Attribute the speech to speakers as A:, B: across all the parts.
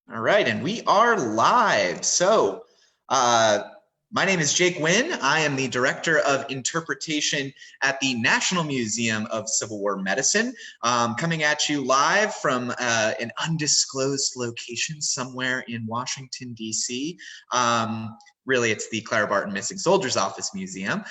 A: All right, and we are live. So, my name is Jake Wynn. I am the Director of Interpretation at the National Museum of Civil War Medicine, coming at you live from an undisclosed location somewhere in Washington, D.C. Really, it's the Clara Barton Missing Soldiers Office Museum.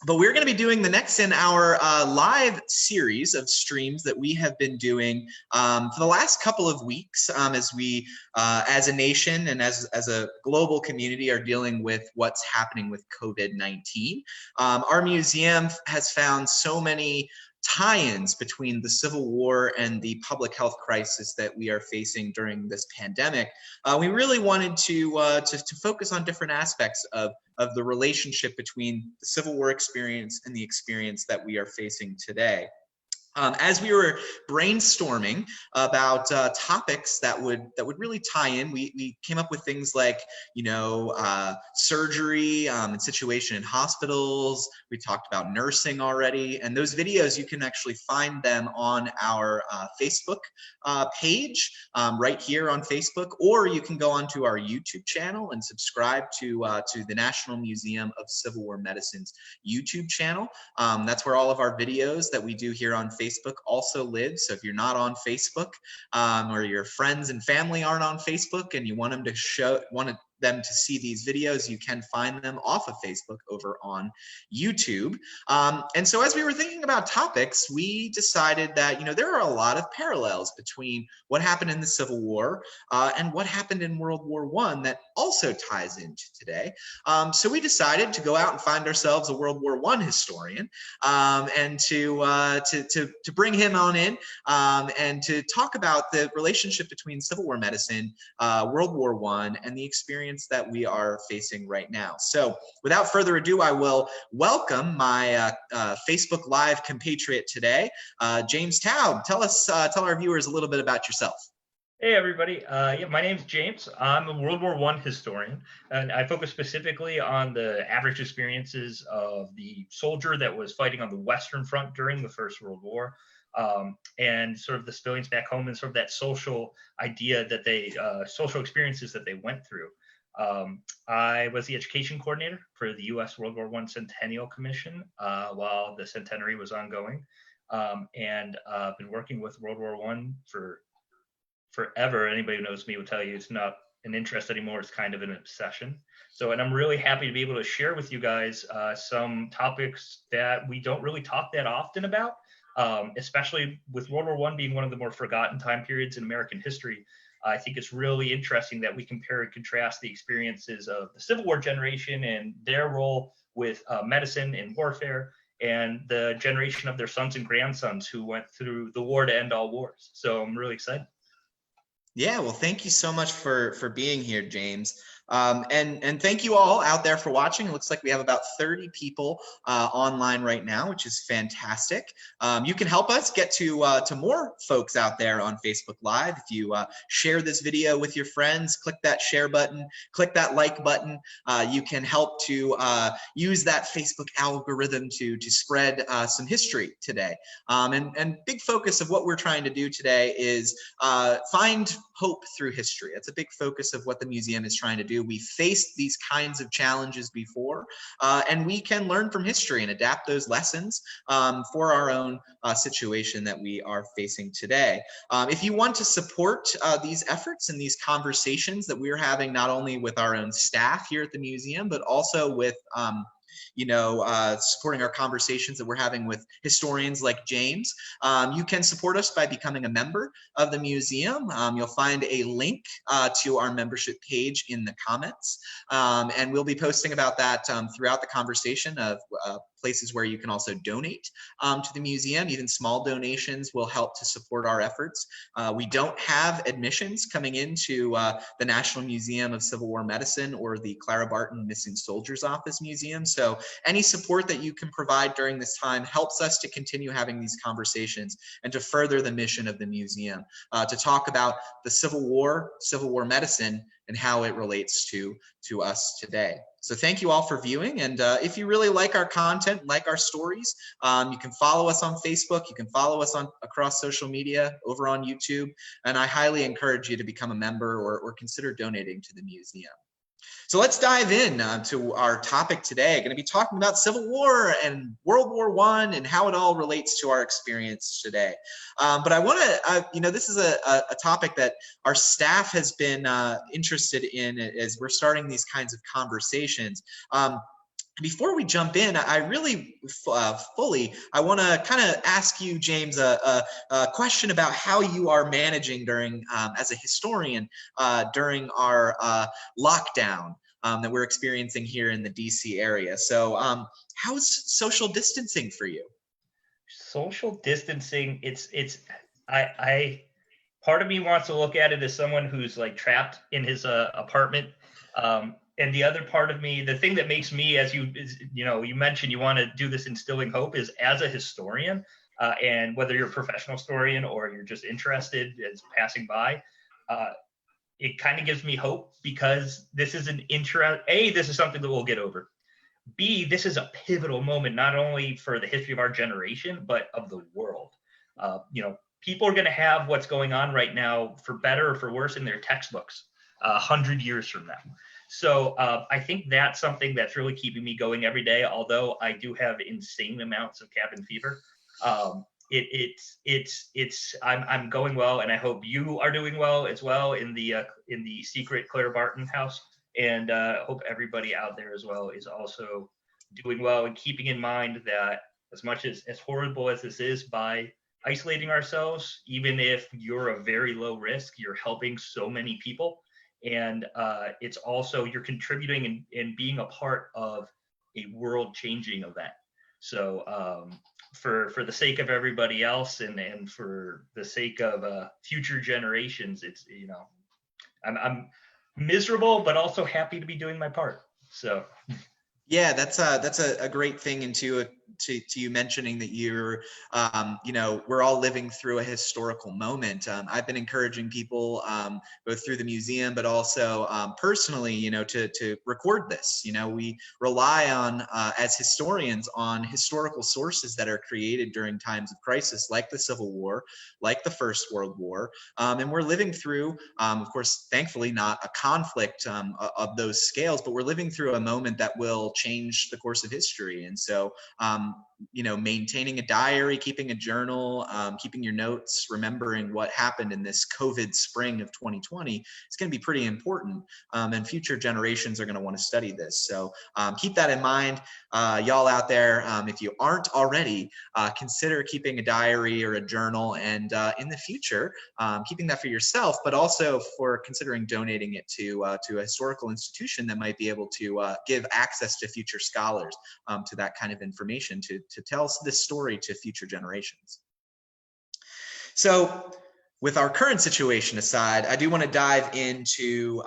A: But we're going to be doing the next in our live series of streams that we have been doing for the last couple of weeks as we, as a nation and as a global community, are dealing with what's happening with COVID-19. Our museum has found so many tie-ins between the Civil War and the public health crisis that we are facing during this pandemic. We really wanted to focus on different aspects of the relationship between the Civil War experience and the experience that we are facing today. As we were brainstorming about topics that would really tie in, we came up with things like, surgery and situation in hospitals. We talked about nursing already, and those videos, you can actually find them on our Facebook page right here on Facebook, or you can go onto our YouTube channel and subscribe to the National Museum of Civil War Medicine's YouTube channel. That's where all of our videos that we do here on Facebook also live. So if you're not on Facebook, or your friends and family aren't on Facebook and you want them to see these videos, you can find them off of Facebook over on YouTube. And so as we were thinking about topics, we decided that, there are a lot of parallels between what happened in the Civil War and what happened in World War I that also ties into today. So we decided to go out and find ourselves a World War I historian and to bring him on in and to talk about the relationship between Civil War medicine, World War I, and the experience that we are facing right now. So without further ado, I will welcome my Facebook Live compatriot today, James Taub. Tell our viewers a little bit about yourself.
B: Hey everybody, my name's James. I'm a World War I historian, and I focus specifically on the average experiences of the soldier that was fighting on the Western Front during the First World War, and sort of the civilians back home and sort of that social idea that social experiences that they went through. I was the education coordinator for the U.S. World War I Centennial Commission while the centenary was ongoing, and been working with World War I for forever. Anybody who knows me will tell you it's not an interest anymore. It's kind of an obsession. And I'm really happy to be able to share with you guys some topics that we don't really talk that often about, especially with World War I being one of the more forgotten time periods in American history. I think it's really interesting that we compare and contrast the experiences of the Civil War generation and their role with medicine and warfare, and the generation of their sons and grandsons who went through the war to end all wars. So I'm really excited.
A: Yeah, well, thank you so much for being here, James. And thank you all out there for watching. It looks like we have about 30 people online right now, which is fantastic. You can help us get to more folks out there on Facebook Live. If you share this video with your friends, click that share button, click that like button. You can help to use that Facebook algorithm to spread some history today. And big focus of what we're trying to do today is find hope through history. That's a big focus of what the museum is trying to do. We faced these kinds of challenges before, and we can learn from history and adapt those lessons for our own situation that we are facing today. If you want to support these efforts and these conversations that we're having, not only with our own staff here at the museum, but also with supporting our conversations that we're having with historians like James. You can support us by becoming a member of the museum. You'll find a link to our membership page in the comments. And we'll be posting about that throughout the conversation of places where you can also donate to the museum. Even small donations will help to support our efforts. We don't have admissions coming into the National Museum of Civil War Medicine or the Clara Barton Missing Soldiers Office Museum. So any support that you can provide during this time helps us to continue having these conversations and to further the mission of the museum, to talk about the Civil War medicine, and how it relates to us today. So thank you all for viewing. And if you really like our content, like our stories, you can follow us on Facebook. You can follow us on across social media, over on YouTube. And I highly encourage you to become a member or consider donating to the museum. So let's dive in to our topic today. Going to be talking about Civil War and World War I and how it all relates to our experience today. But I want to, this is a topic that our staff has been interested in as we're starting these kinds of conversations. Before we jump in, I really I want to kind of ask you, James, a question about how you are managing during, as a historian, during our lockdown that we're experiencing here in the DC area. So how's social distancing for you?
B: Social distancing, I part of me wants to look at it as someone who's like trapped in his apartment. And the other part of me, the thing that makes me, as you mentioned, you want to do this instilling hope, is as a historian, and whether you're a professional historian or you're just interested as passing by, it kind of gives me hope because this is this is something that we'll get over. B, this is a pivotal moment, not only for the history of our generation, but of the world. People are going to have what's going on right now, for better or for worse, in their textbooks 100 years from now. So I think that's something that's really keeping me going every day. Although I do have insane amounts of cabin fever, I'm going well, and I hope you are doing well as well in the secret Claire Barton house, and hope everybody out there as well is also doing well, and keeping in mind that as much as horrible as this is, by isolating ourselves, even if you're a very low risk, you're helping so many people. And it's also, you're contributing and being a part of a world-changing event. So for the sake of everybody else and for the sake of future generations, it's, I'm miserable, but also happy to be doing my part. So.
A: Yeah, that's a great thing, and to you mentioning that you're, we're all living through a historical moment. I've been encouraging people both through the museum, but also personally, to record this. We rely on, as historians, on historical sources that are created during times of crisis, like the Civil War, like the First World War, and we're living through, of course, thankfully not a conflict of those scales, but we're living through a moment that will change the course of history. And so maintaining a diary, keeping a journal, keeping your notes, remembering what happened in this COVID spring of 2020 is going to be pretty important, and future generations are going to want to study this. So keep that in mind, y'all out there. If you aren't already, consider keeping a diary or a journal, and in the future, keeping that for yourself, but also for considering donating it to a historical institution that might be able to give access to future scholars to that kind of information to tell this story to future generations. So with our current situation aside, I do want to dive into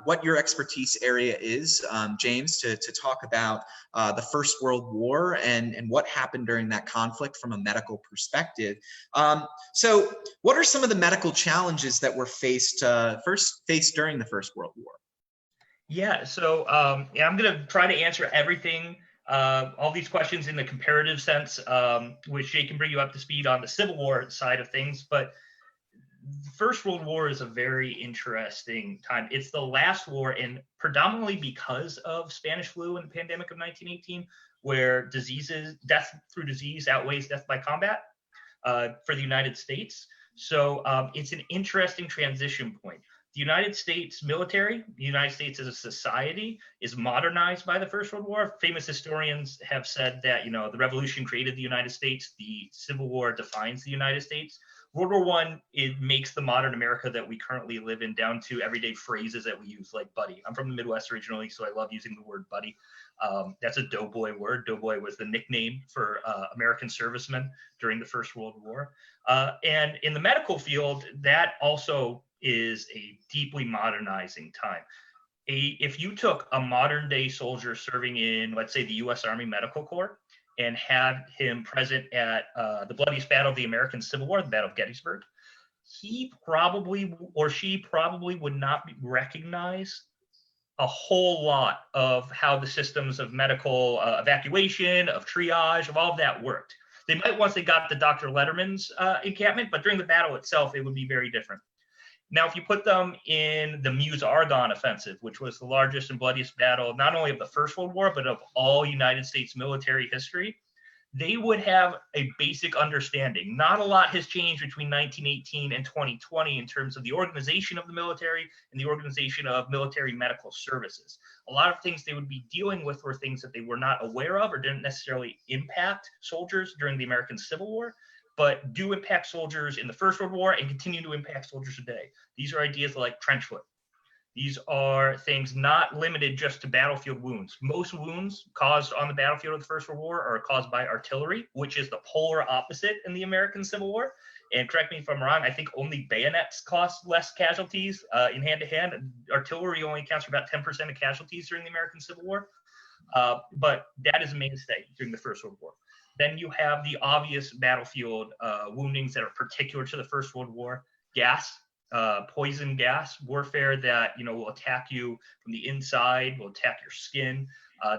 A: what your expertise area is, James, to talk about the First World War and what happened during that conflict from a medical perspective. So what are some of the medical challenges that were faced during the First World War?
B: Yeah, so I'm going to try to answer everything, all these questions in the comparative sense, which Jay can bring you up to speed on the Civil War side of things. But the First World War is a very interesting time. It's the last war, and predominantly because of Spanish flu and the pandemic of 1918, where death through disease outweighs death by combat for the United States. So it's an interesting transition point. The United States military, the United States as a society, is modernized by the First World War. Famous historians have said that, the Revolution created the United States. The Civil War defines the United States. World War I, it makes the modern America that we currently live in, down to everyday phrases that we use, like buddy. I'm from the Midwest originally, so I love using the word buddy. That's a doughboy word. Doughboy was the nickname for American servicemen during the First World War. And in the medical field, that also is a deeply modernizing time. If you took a modern day soldier serving in, let's say, the U.S. Army Medical Corps, and had him present at the bloodiest battle of the American Civil War, the Battle of Gettysburg, he probably or she probably would not recognize a whole lot of how the systems of medical evacuation, of triage, of all of that worked. They might once they got to Dr. Letterman's encampment, but during the battle itself, it would be very different. Now, if you put them in the Meuse-Argonne offensive, which was the largest and bloodiest battle, not only of the First World War, but of all United States military history, they would have a basic understanding. Not a lot has changed between 1918 and 2020 in terms of the organization of the military and the organization of military medical services. A lot of things they would be dealing with were things that they were not aware of or didn't necessarily impact soldiers during the American Civil War, but do impact soldiers in the First World War and continue to impact soldiers today. These are ideas like trench foot. These are things not limited just to battlefield wounds. Most wounds caused on the battlefield of the First World War are caused by artillery, which is the polar opposite in the American Civil War. And correct me if I'm wrong, I think only bayonets cost less casualties in hand-to-hand. Artillery only accounts for about 10% of casualties during the American Civil War. But that is a mainstay during the First World War. Then you have the obvious battlefield woundings that are particular to the First World War. Gas, poison gas warfare that will attack you from the inside, will attack your skin.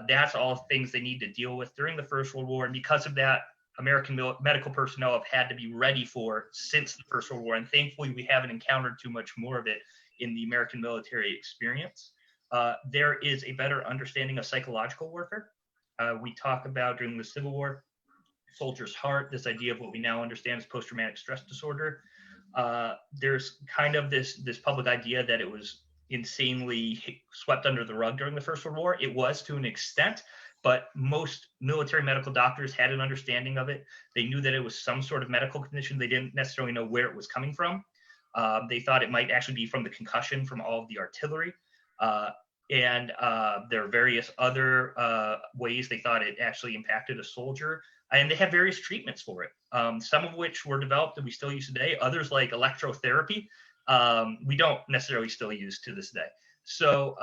B: That's all things they need to deal with during the First World War, and because of that, American medical personnel have had to be ready for since the First World War. And thankfully, we haven't encountered too much more of it in the American military experience. There is a better understanding of psychological warfare. We talk about during the Civil War, soldier's heart, this idea of what we now understand as post-traumatic stress disorder. There's kind of this public idea that it was insanely swept under the rug during the First World War. It was to an extent, but most military medical doctors had an understanding of it. They knew that it was some sort of medical condition. They didn't necessarily know where it was coming from. They thought it might actually be from the concussion from all of the artillery. And there are various other ways they thought it actually impacted a soldier. And they have various treatments for it, some of which were developed and we still use today. Others, like electrotherapy, we don't necessarily still use to this day. So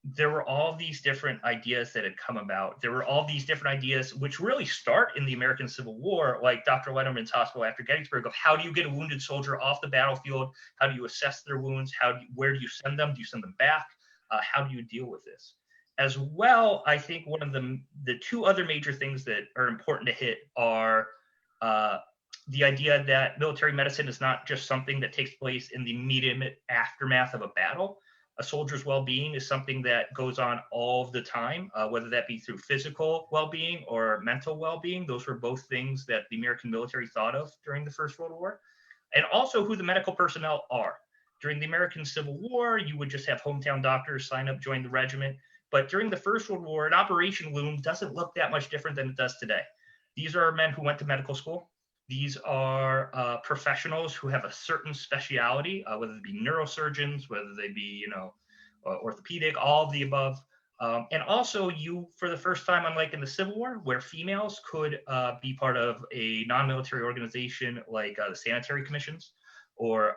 B: there were all these different ideas that had come about. There were all these different ideas which really start in the American Civil War, like Dr. Letterman's hospital after Gettysburg, of how do you get a wounded soldier off the battlefield? How do you assess their wounds? Where do you send them? Do you send them back? How do you deal with this? As well, I think one of the two other major things that are important to hit are the idea that military medicine is not just something that takes place in the immediate aftermath of a battle. A soldier's well-being is something that goes on all the time, whether that be through physical well-being or mental well-being. Those were both things that the American military thought of during the First World War, and also who the medical personnel are. During the American Civil War, you would just have hometown doctors sign up, join the regiment. But during the First World War, an operation room doesn't look that much different than it does today. These are men who went to medical school. These are professionals who have a certain specialty, whether they be neurosurgeons, whether they be, orthopedic, all of the above. And also you, for the first time, unlike in the Civil War, where females could be part of a non-military organization like the sanitary commissions, or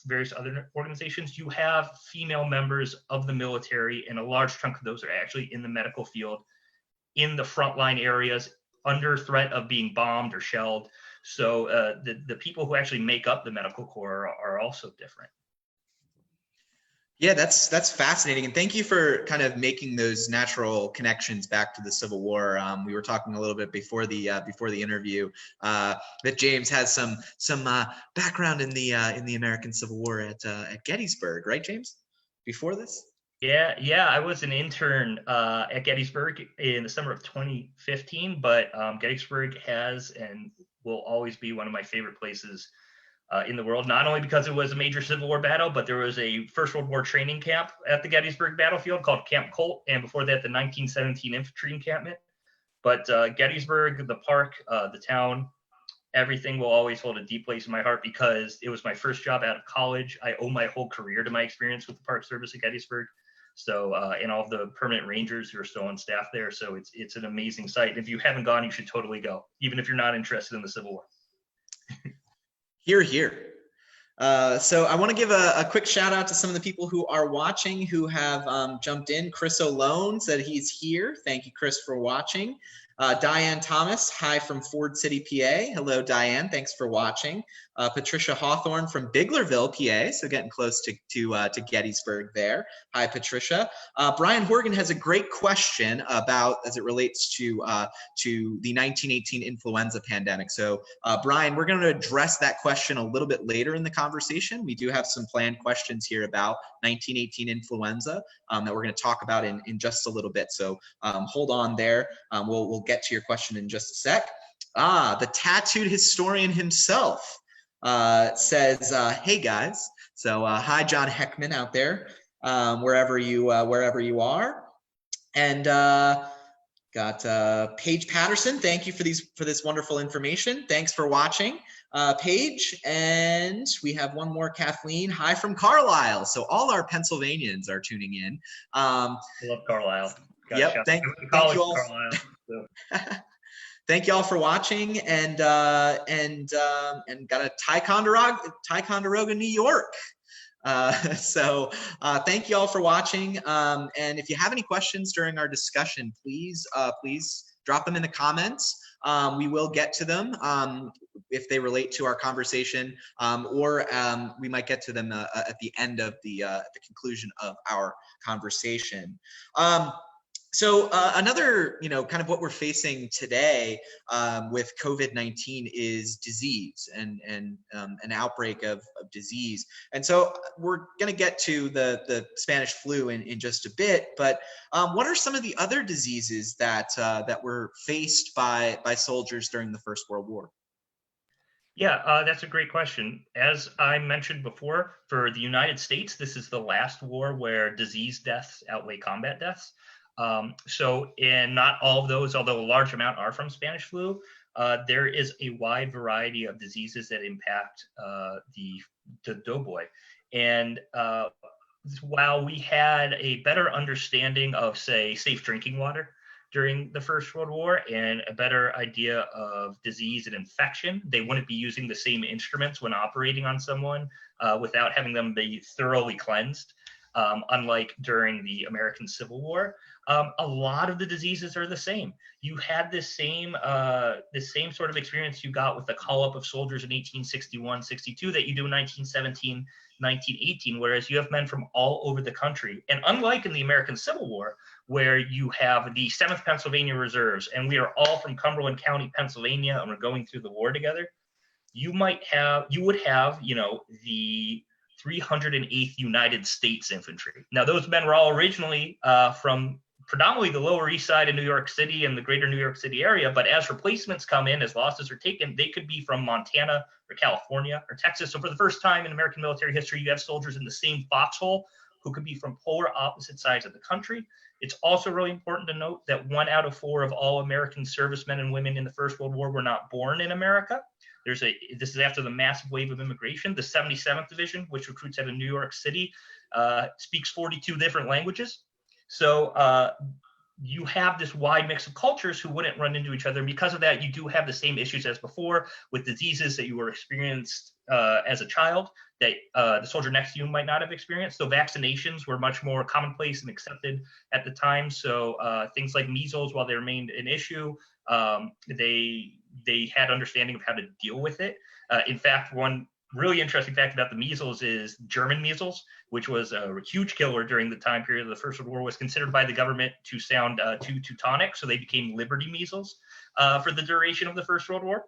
B: various other organizations, you have female members of the military, and a large chunk of those are actually in the medical field, in the frontline areas, under threat of being bombed or shelled. So the people who actually make up the medical corps are also different.
A: Yeah, that's fascinating, and thank you for kind of making those natural connections back to the Civil War. We were talking a little bit before the interview that James has some background in the American Civil War at Gettysburg, right, James? Before this?
B: Yeah, I was an intern at Gettysburg in the summer of 2015, but Gettysburg has and will always be one of my favorite places in the world, not only because it was a major Civil War battle, but there was a First World War training camp at the Gettysburg battlefield called Camp Colt, and before that, the 1917 infantry encampment. But Gettysburg, the park, the town, everything will always hold a deep place in my heart because it was my first job out of college. I owe my whole career to my experience with the Park Service at Gettysburg. So, and all of the permanent rangers who are still on staff there. So it's an amazing site. If you haven't gone, you should totally go, even if you're not interested in the Civil War.
A: Hear, hear. So I want to give a quick shout out to some of the people who are watching, who have jumped in. Chris O'Lone said he's here. Thank you, Chris, for watching. Diane Thomas, hi from Ford City, PA. Hello, Diane. Thanks for watching. Patricia Hawthorne from Biglerville, PA. So getting close to Gettysburg there. Hi, Patricia. Brian Horgan has a great question about as it relates to the 1918 influenza pandemic. So, Brian, we're going to address that question a little bit later in the conversation. We do have some planned questions here about 1918 influenza that we're going to talk about in just a little bit. So hold on there. We'll get to your question in just a sec. The tattooed historian himself says, "Hey guys." So hi, John Heckman out there, wherever you are, and got Paige Patterson. Thank you for this wonderful information. Thanks for watching, Paige. And we have one more, Kathleen. Hi from Carlisle. So all our Pennsylvanians are tuning in.
B: I love Carlisle.
A: Yep. Thank you all.
B: Carlisle, so.
A: Thank you all for watching, and got a Ticonderoga, New York. So thank you all for watching. And if you have any questions during our discussion, please drop them in the comments. We will get to them if they relate to our conversation, or we might get to them at the end of the conclusion of our conversation. So another, kind of what we're facing today with COVID-19 is disease and an outbreak of disease. And so we're going to get to the Spanish flu in just a bit. But what are some of the other diseases that were faced by soldiers during the First World War?
B: Yeah, that's a great question. As I mentioned before, for the United States, this is the last war where disease deaths outweigh combat deaths. So in not all of those, although a large amount are from Spanish flu, there is a wide variety of diseases that impact the doughboy. And while we had a better understanding of, say, safe drinking water during the First World War and a better idea of disease and infection, they wouldn't be using the same instruments when operating on someone without having them be thoroughly cleansed. Unlike during the American Civil War, a lot of the diseases are the same. You had this same sort of experience you got with the call-up of soldiers in 1861-62 that you do in 1917, 1918, whereas you have men from all over the country. And unlike in the American Civil War, where you have the 7th Pennsylvania Reserves, and we are all from Cumberland County, Pennsylvania, and we're going through the war together, you would have, the 308th United States Infantry. Now, those men were all originally from predominantly the Lower East Side of New York City and the greater New York City area, but as replacements come in, as losses are taken, they could be from Montana or California or Texas. So for the first time in American military history, you have soldiers in the same foxhole who could be from polar opposite sides of the country. It's also really important to note that 1 out of 4 of all American servicemen and women in the First World War were not born in America. This is after the massive wave of immigration. The 77th Division, which recruits out of New York City, speaks 42 different languages. So you have this wide mix of cultures who wouldn't run into each other. And because of that, you do have the same issues as before with diseases that you were experienced as a child that the soldier next to you might not have experienced. So vaccinations were much more commonplace and accepted at the time. So things like measles, while they remained an issue, they had understanding of how to deal with it. In fact, one really interesting fact about the measles is German measles, which was a huge killer during the time period of the First World War, was considered by the government to sound too Teutonic, so they became Liberty measles for the duration of the First World War.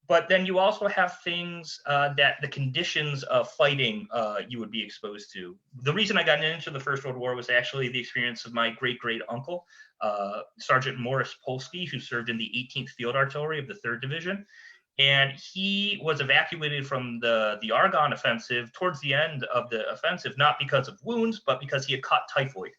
B: But then you also have things that the conditions of fighting you would be exposed to. The reason I got into the First World War was actually the experience of my great-great-uncle, Sergeant Morris Polsky, who served in the 18th Field Artillery of the 3rd Division. And he was evacuated from the Argonne offensive towards the end of the offensive, not because of wounds, but because he had caught typhoid.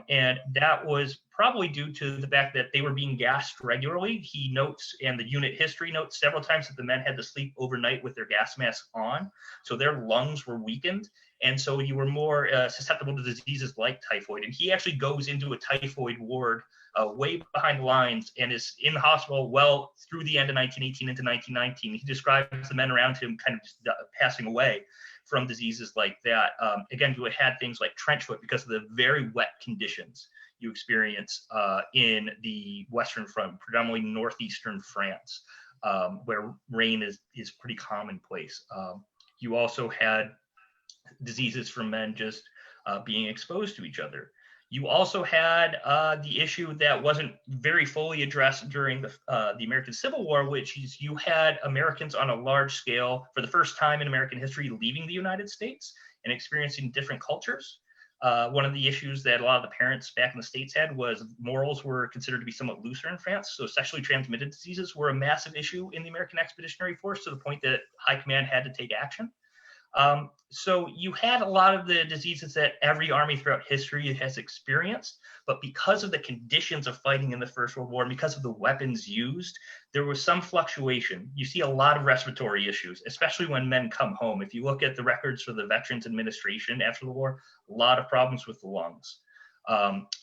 B: And that was probably due to the fact that they were being gassed regularly. He notes, and the unit history notes several times, that the men had to sleep overnight with their gas masks on. So their lungs were weakened. And so you were more susceptible to diseases like typhoid. And he actually goes into a typhoid ward way behind the lines and is in the hospital well through the end of 1918 into 1919. He describes the men around him kind of just passing away from diseases like that. Again, you had things like trench foot because of the very wet conditions. you experience in the Western Front, predominantly northeastern France, where rain is pretty commonplace. You also had diseases from men just being exposed to each other. You also had the issue that wasn't very fully addressed during the American Civil War, which is you had Americans on a large scale, for the first time in American history, leaving the United States and experiencing different cultures. One of the issues that a lot of the parents back in the States had was morals were considered to be somewhat looser in France. So sexually transmitted diseases were a massive issue in the American Expeditionary Force, to the point that High Command had to take action. So you had a lot of the diseases that every army throughout history has experienced, but because of the conditions of fighting in the First World War and because of the weapons used, there was some fluctuation. You see a lot of respiratory issues, especially when men come home. If you look at the records for the Veterans Administration after the war, a lot of problems with the lungs.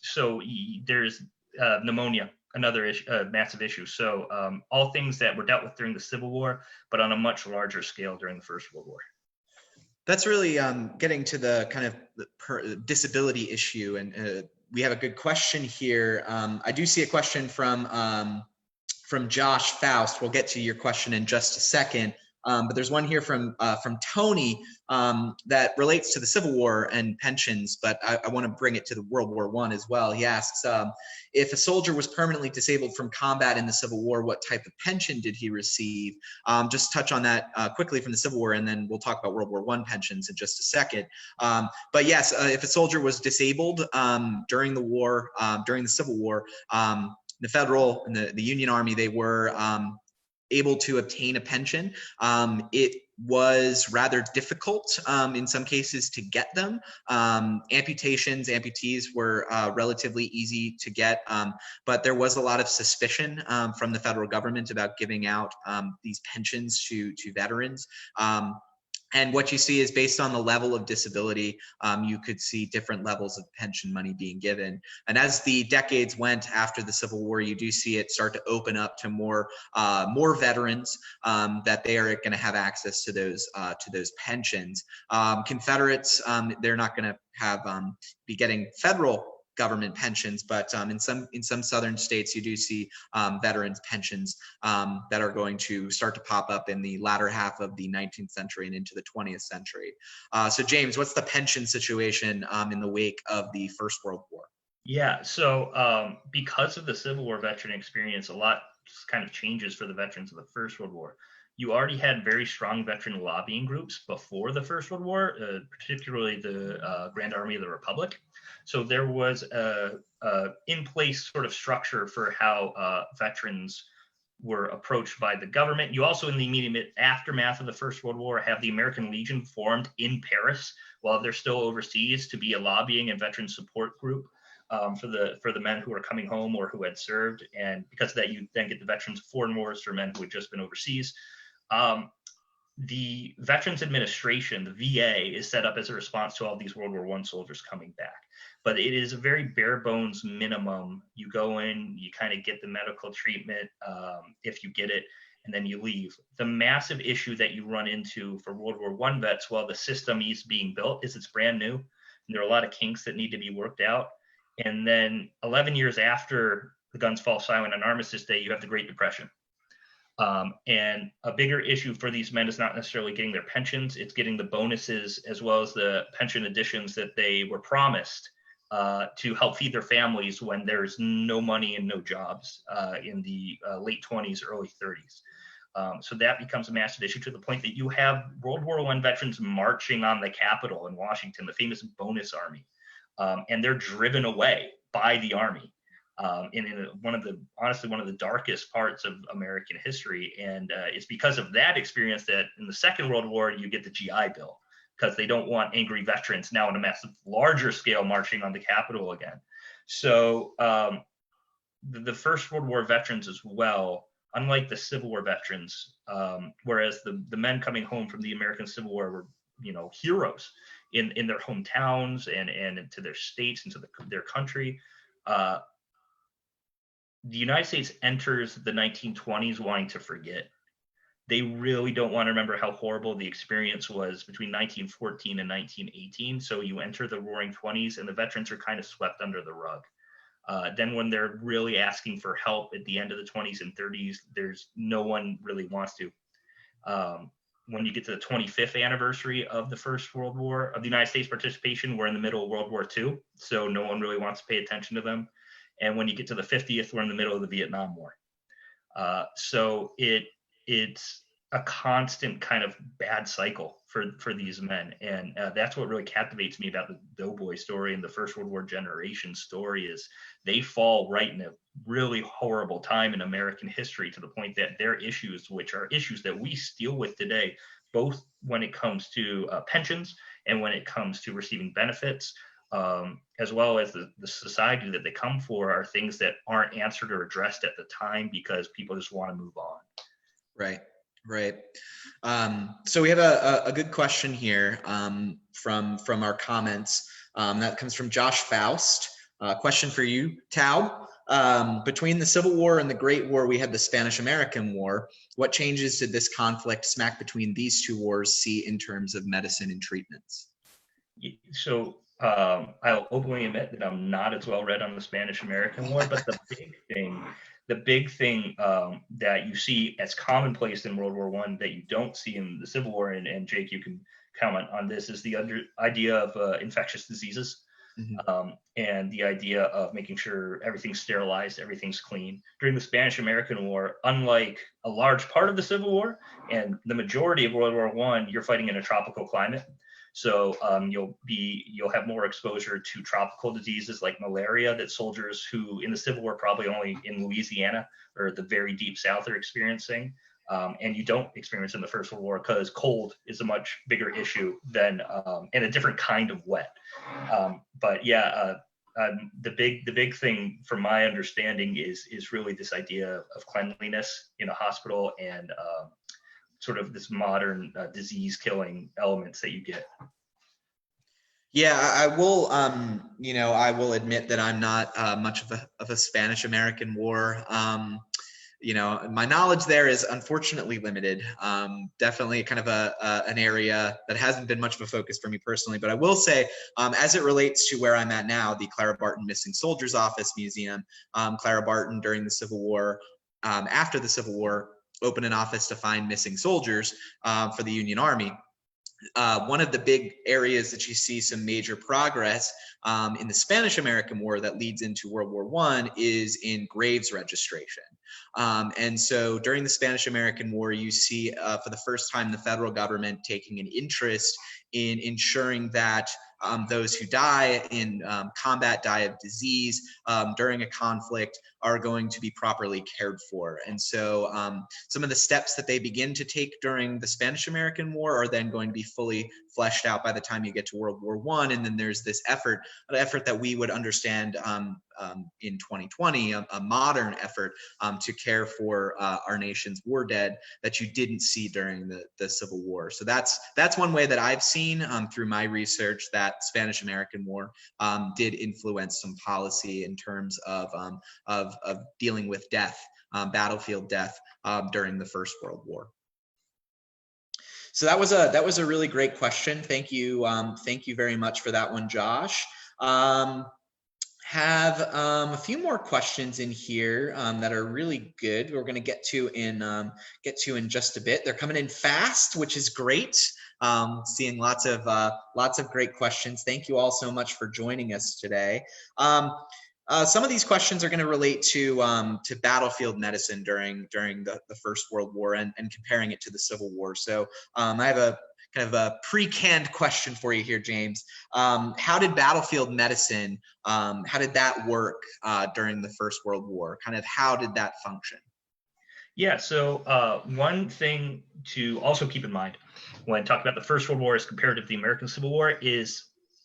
B: So there's pneumonia, another issue, massive issue. So all things that were dealt with during the Civil War, but on a much larger scale during the First World War.
A: That's really getting to the kind of disability issue, and we have a good question here. I do see a question from Josh Faust. We'll get to your question in just a second, but there's one here from Tony that relates to the Civil War and pensions, but I want to bring it to the World War I as well. He asks, if a soldier was permanently disabled from combat in the Civil War, what type of pension did he receive? Just touch on that quickly from the Civil War, and then we'll talk about World War I pensions in just a second. But yes, if a soldier was disabled during the war, during the Civil War, the Federal and the Union Army, they were able to obtain a pension. It was rather difficult in some cases to get them. Amputees were relatively easy to get, but there was a lot of suspicion from the federal government about giving out these pensions to veterans. And what you see is based on the level of disability, you could see different levels of pension money being given. And as the decades went after the Civil War, you do see it start to open up to more veterans that they are going to have access to those pensions. Confederates, they're not going to have be getting federal government pensions, but in some southern states, you do see veterans pensions that are going to start to pop up in the latter half of the 19th century and into the 20th century. So James, what's the pension situation in the wake of the First World War?
B: Yeah, so because of the Civil War veteran experience, a lot kind of changes for the veterans of the First World War. You already had very strong veteran lobbying groups before the First World War, particularly the Grand Army of the Republic. So there was a in-place sort of structure for how veterans were approached by the government. You also, in the immediate aftermath of the First World War, have the American Legion formed in Paris while they're still overseas to be a lobbying and veteran support group for the men who are coming home or who had served. And because of that, you then get the Veterans of Foreign Wars for men who had just been overseas. The Veterans Administration, the VA, is set up as a response to all these World War I soldiers coming back. But it is a very bare bones minimum. You go in, you kind of get the medical treatment if you get it, and then you leave. The massive issue that you run into for World War I vets while the system is being built is it's brand new. And there are a lot of kinks that need to be worked out. And then 11 years after the guns fall silent on Armistice Day, you have the Great Depression. And a bigger issue for these men is not necessarily getting their pensions, it's getting the bonuses as well as the pension additions that they were promised to help feed their families when there's no money and no jobs in the late 20s, early 30s. So that becomes a massive issue to the point that you have World War I veterans marching on the Capitol in Washington, the famous bonus army, and they're driven away by the army. In one of the darkest parts of American history. And it's because of that experience that in the Second World War, you get the GI Bill, because they don't want angry veterans now on a massive, larger scale marching on the Capitol again. So the First World War veterans as well, unlike the Civil War veterans, whereas the men coming home from the American Civil War were, heroes in their hometowns and to their states and to their country. The United States enters the 1920s wanting to forget. They really don't want to remember how horrible the experience was between 1914 and 1918. So you enter the Roaring 20s, and the veterans are kind of swept under the rug. Then when they're really asking for help at the end of the 20s and 30s, there's no one really wants to. When you get to the 25th anniversary of the First World War, of the United States participation, we're in the middle of World War II, so no one really wants to pay attention to them. And when you get to the 50th, we're in the middle of the Vietnam War. So it's a constant kind of bad cycle for these men. And that's what really captivates me about the Doughboy story and the First World War generation story is they fall right in a really horrible time in American history to the point that their issues, which are issues that we deal with today, both when it comes to pensions and when it comes to receiving benefits, as well as the society that they come for, are things that aren't answered or addressed at the time because people just want to move on.
A: Right. Right. So we have a good question here from our comments. That comes from Josh Faust. Question for you, Taub. Between the Civil War and the Great War, we had the Spanish-American War. What changes did this conflict smack between these two wars see in terms of medicine and treatments?
B: So I'll openly admit that I'm not as well read on the Spanish-American War, but the big thing that you see as commonplace in World War I that you don't see in the Civil War, and Jake, you can comment on this, is the idea of infectious diseases. Mm-hmm. And the idea of making sure everything's sterilized, everything's clean. During the Spanish-American War, unlike a large part of the Civil War and the majority of World War I, you're fighting in a tropical climate. So you'll have more exposure to tropical diseases like malaria that soldiers who in the Civil War probably only in Louisiana or the very deep South are experiencing. And you don't experience in the First World War because cold is a much bigger issue than and a different kind of wet. But yeah, the big thing from my understanding is really this idea of cleanliness in a hospital and sort of this modern disease killing elements that you get.
A: Yeah, I will. I will admit that I'm not much of a Spanish-American War. My knowledge there is unfortunately limited. Definitely kind of an area that hasn't been much of a focus for me personally. But I will say, as it relates to where I'm at now, the Clara Barton Missing Soldiers Office Museum, Clara Barton during the Civil War, after the Civil War, opened an office to find missing soldiers for the Union Army. One of the big areas that you see some major progress in the Spanish-American War that leads into World War I is in graves registration. And so during the Spanish-American War, you see for the first time the federal government taking an interest in ensuring that those who die in combat, die of disease during a conflict are going to be properly cared for. And so some of the steps that they begin to take during the Spanish-American War are then going to be fully fleshed out by the time you get to World War I. And then there's this effort that we would understand in 2020, a modern effort to care for our nation's war dead that you didn't see during the Civil War. So that's one way that I've seen through my research that Spanish-American War did influence some policy in terms of dealing with death, battlefield death during the First World War. So that was a really great question. Thank you very much for that one, Josh. Have a few more questions in here that are really good. We're going to get to in just a bit. They're coming in fast, which is great. Seeing lots of great questions. Thank you all so much for joining us today. Some of these questions are going to relate to battlefield medicine during the First World War and comparing it to the Civil War. So I have a kind of a pre-canned question for you here, James. How did battlefield medicine, how did that work during the First World War? Kind of how did that function?
B: Yeah, so one thing to also keep in mind when talking about the First World War as compared to the American Civil War is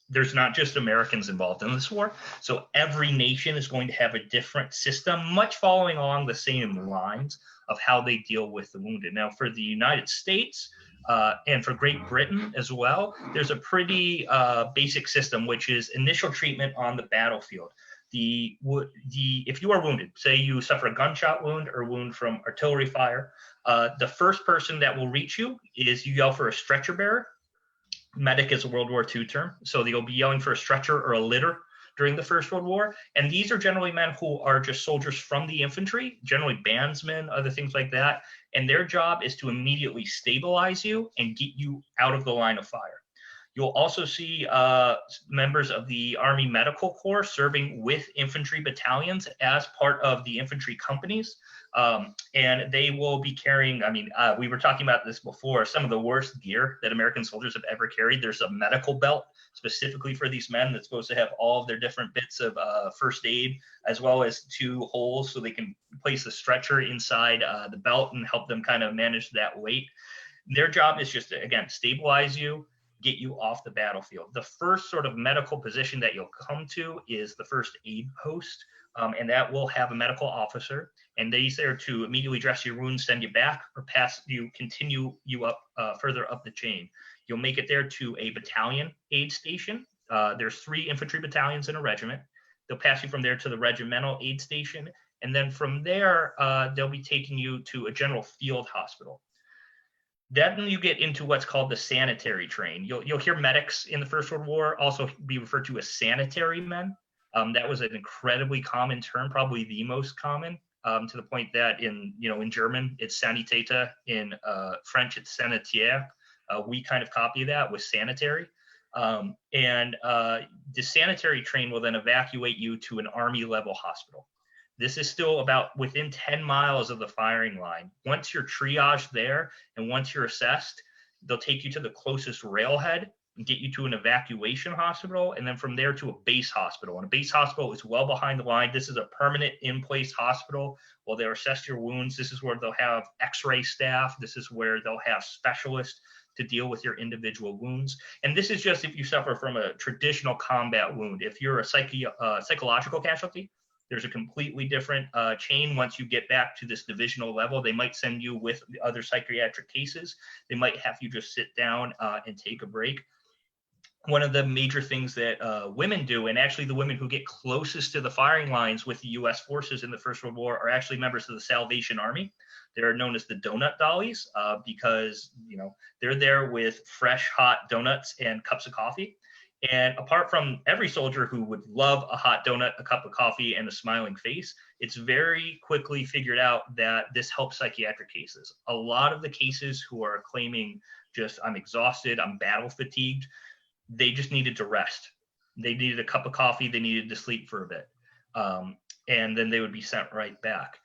B: there's not just Americans involved in this war. So every nation is going to have a different system, much following along the same lines of how they deal with the wounded. Now, for the United States and for Great Britain as well, there's a pretty basic system, which is initial treatment on the battlefield. If you are wounded, say you suffer a gunshot wound or wound from artillery fire, the first person that will reach you is you yell for a stretcher bearer. Medic is a World War II term, so you'll be yelling for a stretcher or a litter during the First World War. And these are generally men who are just soldiers from the infantry, generally bandsmen, other things like that. And their job is to immediately stabilize you and get you out of the line of fire. You'll also see members of the Army Medical Corps serving with infantry battalions as part of the infantry companies. And they will be carrying, I mean, we were talking about this before, some of the worst gear that American soldiers have ever carried. There's a medical belt specifically for these men that's supposed to have all of their different bits of first aid, as well as 2 holes so they can place the stretcher inside the belt and help them kind of manage that weight. Their job is just to, again, stabilize you, get you off the battlefield. The first sort of medical position that you'll come to is the first aid post, and that will have a medical officer, and he's there to immediately dress your wounds, send you back, or continue you up further up the chain. You'll make it there to a battalion aid station. There's 3 infantry battalions in a regiment. They'll pass you from there to the regimental aid station, and then from there, they'll be taking you to a general field hospital. Then you get into what's called the sanitary train. You'll hear medics in the First World War also be referred to as sanitary men. That was an incredibly common term, probably the most common, to the point that in German it's Sanitäter, in French it's sanitaire. We kind of copy that with sanitary. And the sanitary train will then evacuate you to an Army level hospital. This is still about within 10 miles of the firing line. Once you're triaged there and once you're assessed, they'll take you to the closest railhead and get you to an evacuation hospital, and then from there to a base hospital. And a base hospital is well behind the line. This is a permanent in-place hospital. While they'll assess your wounds, this is where they'll have x-ray staff. This is where they'll have specialists to deal with your individual wounds. And this is just if you suffer from a traditional combat wound. If you're a psychological casualty, there's a completely different chain. Once you get back to this divisional level, they might send you with other psychiatric cases. They might have you just sit down and take a break. One of the major things that women do, and actually the women who get closest to the firing lines with the U.S. forces in the First World War, are actually members of the Salvation Army. They're known as the donut dollies because they're there with fresh, hot donuts and cups of coffee. And apart from every soldier who would love a hot donut, a cup of coffee, and a smiling face, it's very quickly figured out that this helps psychiatric cases. A lot of the cases who are claiming just, I'm exhausted, I'm battle fatigued, they just needed to rest. They needed a cup of coffee, they needed to sleep for a bit. And then they would be sent right back.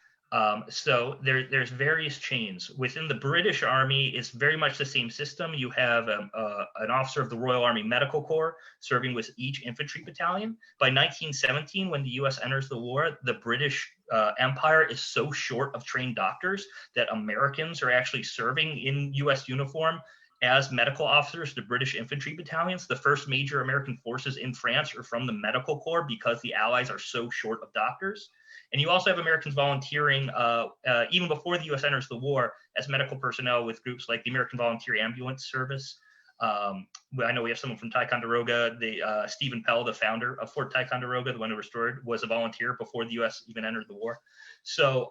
B: So there's various chains. Within the British Army, it's very much the same system. You have an officer of the Royal Army Medical Corps serving with each infantry battalion. By 1917, when the U.S. enters the war, the British Empire is so short of trained doctors that Americans are actually serving in U.S. uniform as medical officers to British infantry battalions. The first major American forces in France are from the Medical Corps because the Allies are so short of doctors. And you also have Americans volunteering even before the U.S. enters the war as medical personnel with groups like the American Volunteer Ambulance Service. I know we have someone from Ticonderoga. Stephen Pell, the founder of Fort Ticonderoga, the one who restored, was a volunteer before the U.S. even entered the war. So,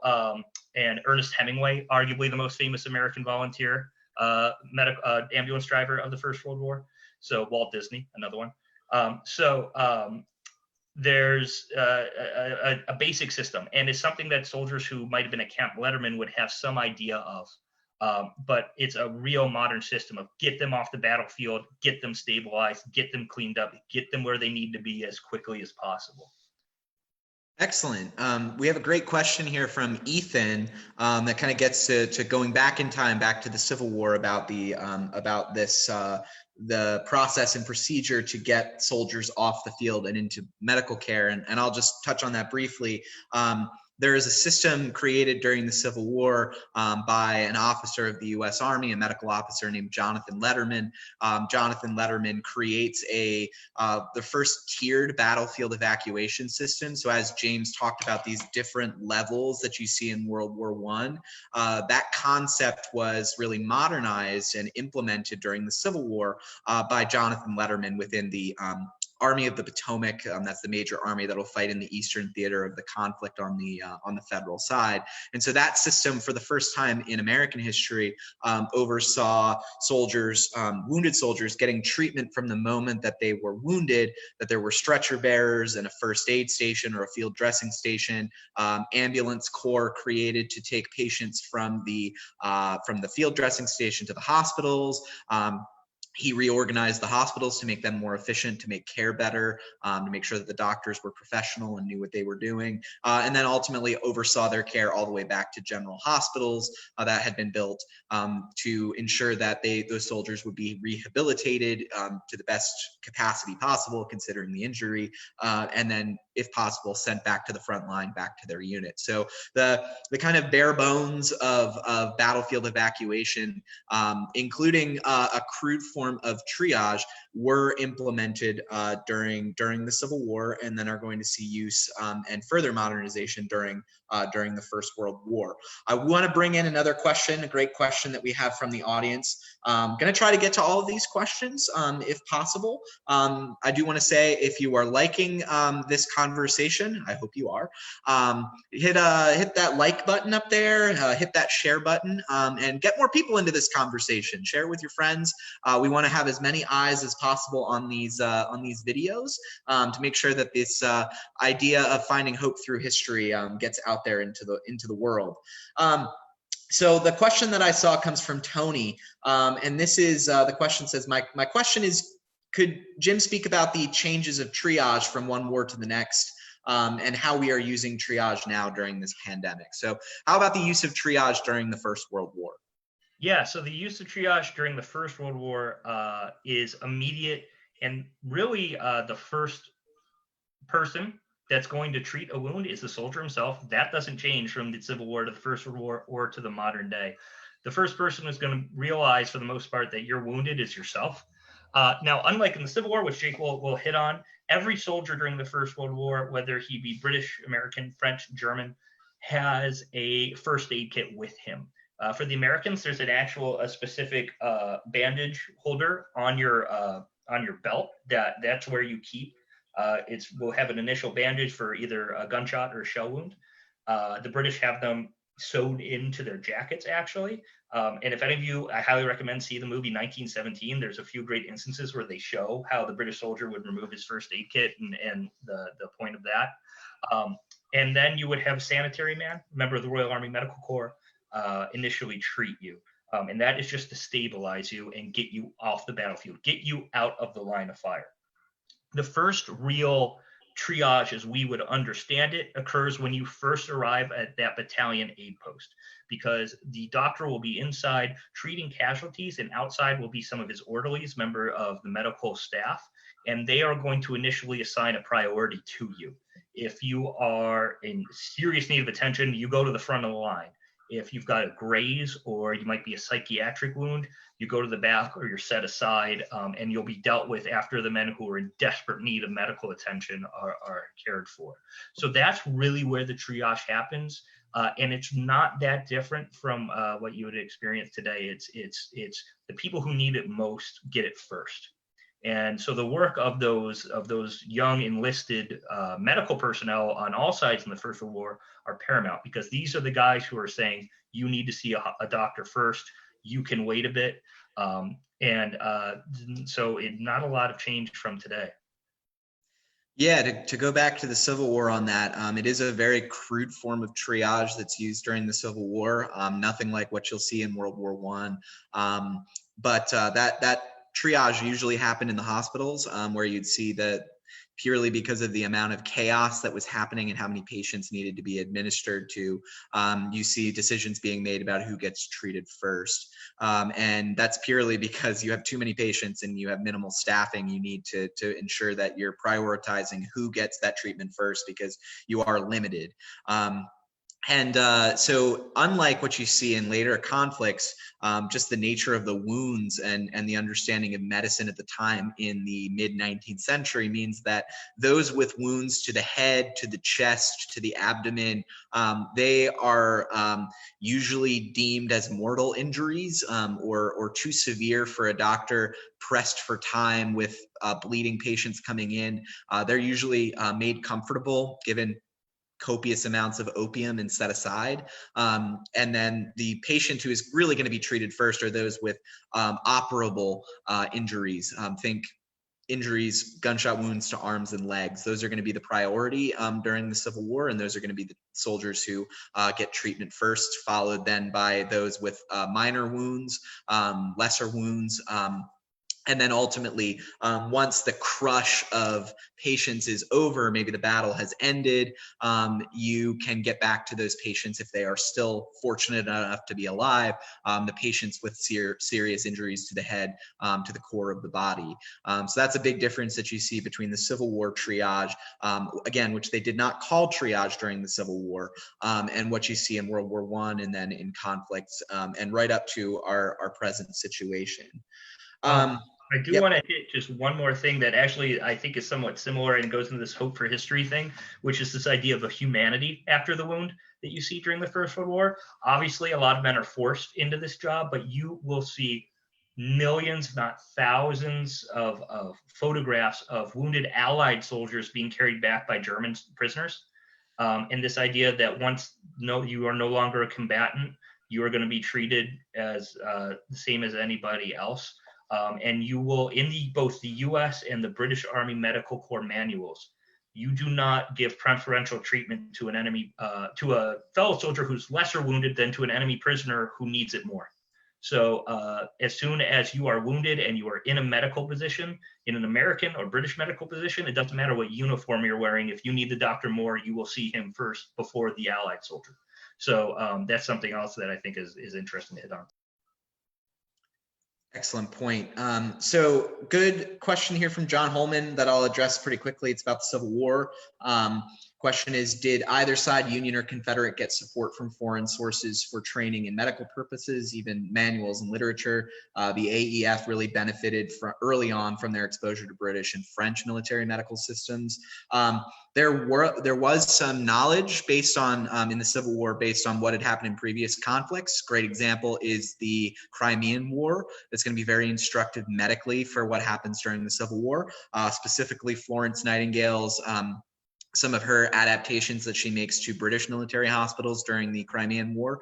B: and Ernest Hemingway, arguably the most famous American volunteer ambulance driver of the First World War. So Walt Disney, another one. There's a basic system, and it's something that soldiers who might have been at Camp Letterman would have some idea of. But it's a real modern system of get them off the battlefield, get them stabilized, get them cleaned up, get them where they need to be as quickly as possible.
A: Excellent. We have a great question here from Ethan that kind of gets to going back in time, back to the Civil War, about the process and procedure to get soldiers off the field and into medical care. And I'll just touch on that briefly. There is a system created during the Civil War by an officer of the U.S. Army, a medical officer named Jonathan Letterman. Jonathan Letterman creates the first tiered battlefield evacuation system. So as James talked about these different levels that you see in World War I, that concept was really modernized and implemented during the Civil War by Jonathan Letterman within the Army of the Potomac. That's the major army that'll fight in the Eastern theater of the conflict on the federal side. And so that system, for the first time in American history, oversaw soldiers, wounded soldiers, getting treatment from the moment that they were wounded, that there were stretcher bearers and a first aid station or a field dressing station, ambulance corps created to take patients from the field dressing station to the hospitals. He reorganized the hospitals to make them more efficient, to make care better, to make sure that the doctors were professional and knew what they were doing, and then ultimately oversaw their care all the way back to general hospitals that had been built to ensure that those soldiers would be rehabilitated to the best capacity possible, considering the injury, and then, if possible, sent back to the front line, back to their unit. So the kind of bare bones of battlefield evacuation, including a crude form of triage, were implemented during the Civil War, and then are going to see use and further modernization during the First World War. I want to bring in another question, a great question that we have from the audience. I'm going to try to get to all of these questions if possible. I do want to say, if you are liking this conversation, I hope you are, hit that like button up there, hit that share button, and get more people into this conversation. Share with your friends. We want to have as many eyes as possible on these videos to make sure that this idea of finding hope through history gets out there into the world. So the question that I saw comes from Tony, and this is the question says, my question is, could Jim speak about the changes of triage from one war to the next, and how we are using triage now during this pandemic? So how about the use of triage during the First World War?
B: Yeah, so the use of triage during the First World War is immediate, and really the first person that's going to treat a wound is the soldier himself. That doesn't change from the Civil War to the First World War or to the modern day. The first person is going to realize, for the most part, that you're wounded is yourself. Now, unlike in the Civil War, which Jake will hit on, every soldier during the First World War, whether he be British, American, French, German, has a first aid kit with him. For the Americans, there's a specific bandage holder on your belt that's where you keep. We'll have an initial bandage for either a gunshot or a shell wound. The British have them sewed into their jackets, actually. And if any of you, I highly recommend see the movie 1917. There's a few great instances where they show how the British soldier would remove his first aid kit and the point of that. And then you would have a sanitary man, member of the Royal Army Medical Corps, initially treat you. And that is just to stabilize you and get you off the battlefield, get you out of the line of fire. The first real triage, as we would understand it, occurs when you first arrive at that battalion aid post, because the doctor will be inside treating casualties, and outside will be some of his orderlies, member of the medical staff, and they are going to initially assign a priority to you. If you are in serious need of attention, you go to the front of the line. If you've got a graze, or you might be a psychiatric wound, you go to the back, or you're set aside, and you'll be dealt with after the men who are in desperate need of medical attention are cared for. So that's really where the triage happens, and it's not that different from what you would experience today. It's the people who need it most get it first. And so the work of those young enlisted medical personnel on all sides in the First World War are paramount, because these are the guys who are saying, you need to see a doctor first, you can wait a bit. So not a lot of change from today.
A: Yeah, to go back to the Civil War on that, it is a very crude form of triage that's used during the Civil War. Nothing like what you'll see in World War I. But that triage usually happened in the hospitals, where you'd see that purely because of the amount of chaos that was happening and how many patients needed to be administered to, you see decisions being made about who gets treated first. And that's purely because you have too many patients and you have minimal staffing. You need to ensure that you're prioritizing who gets that treatment first, because you are limited. And so unlike what you see in later conflicts, just the nature of the wounds and the understanding of medicine at the time in the mid-19th century means that those with wounds to the head, to the chest, to the abdomen, they are usually deemed as mortal injuries, or too severe for a doctor pressed for time with bleeding patients coming in. They're usually made comfortable, given copious amounts of opium and set aside. And then the patient who is really going to be treated first are those with operable injuries. Think injuries, gunshot wounds to arms and legs. Those are going to be the priority during the Civil War, and those are going to be the soldiers who get treatment first, followed then by those with minor wounds, lesser wounds, and then ultimately, once the crush of patients is over, maybe the battle has ended, you can get back to those patients if they are still fortunate enough to be alive, the patients with serious injuries to the head, to the core of the body. So that's a big difference that you see between the Civil War triage, again, which they did not call triage during the Civil War, and what you see in World War I and then in conflicts, and right up to our present situation.
B: I do want to hit just one more thing that actually I think is somewhat similar and goes into this hope for history thing, which is this idea of a humanity after the wound that you see during the First World War. Obviously, a lot of men are forced into this job, but you will see millions, if not thousands, of photographs of wounded Allied soldiers being carried back by German prisoners. And this idea that once you are no longer a combatant, you are going to be treated as the same as anybody else. And you will, in both the U.S. and the British Army Medical Corps manuals, you do not give preferential treatment to an enemy, to a fellow soldier who's lesser wounded than to an enemy prisoner who needs it more. So as soon as you are wounded and you are in a medical position, in an American or British medical position, it doesn't matter what uniform you're wearing. If you need the doctor more, you will see him first before the Allied soldier. So that's something else that I think is interesting to hit on.
A: Excellent point. So good question here from John Holman that I'll address pretty quickly. It's about the Civil War. Question is, did either side, Union or Confederate, get support from foreign sources for training and medical purposes, even manuals and literature? The AEF really benefited early on from their exposure to British and French military medical systems. There was some knowledge based on in the Civil War based on what had happened in previous conflicts. Great example is the Crimean War. It's going to be very instructive medically for what happens during the Civil War, specifically Florence Nightingale's some of her adaptations that she makes to British military hospitals during the Crimean War.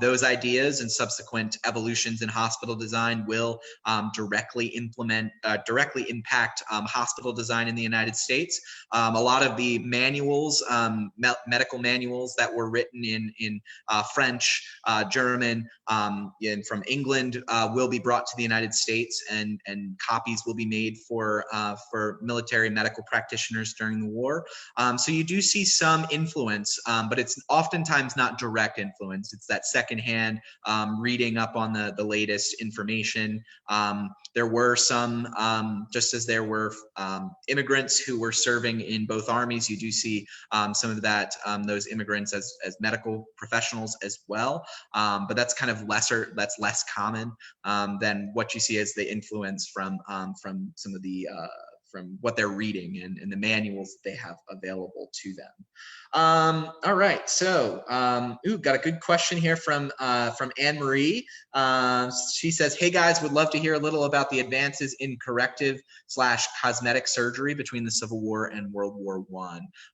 A: Those ideas and subsequent evolutions in hospital design will directly impact hospital design in the United States. A lot of the manuals, medical manuals that were written in French, German, and from England will be brought to the United States, and copies will be made for military medical practitioners during the war. So you do see some influence, but it's oftentimes not direct influence. It's that secondhand reading up on the latest information. There were some, just as there were immigrants who were serving in both armies, you do see some of that, those immigrants as medical professionals as well. But that's kind of that's less common than what you see as the influence from some of the from what they're reading and the manuals that they have available to them. All right, so got a good question here from Anne-Marie. She says, hey guys, would love to hear a little about the advances in corrective / cosmetic surgery between the Civil War and World War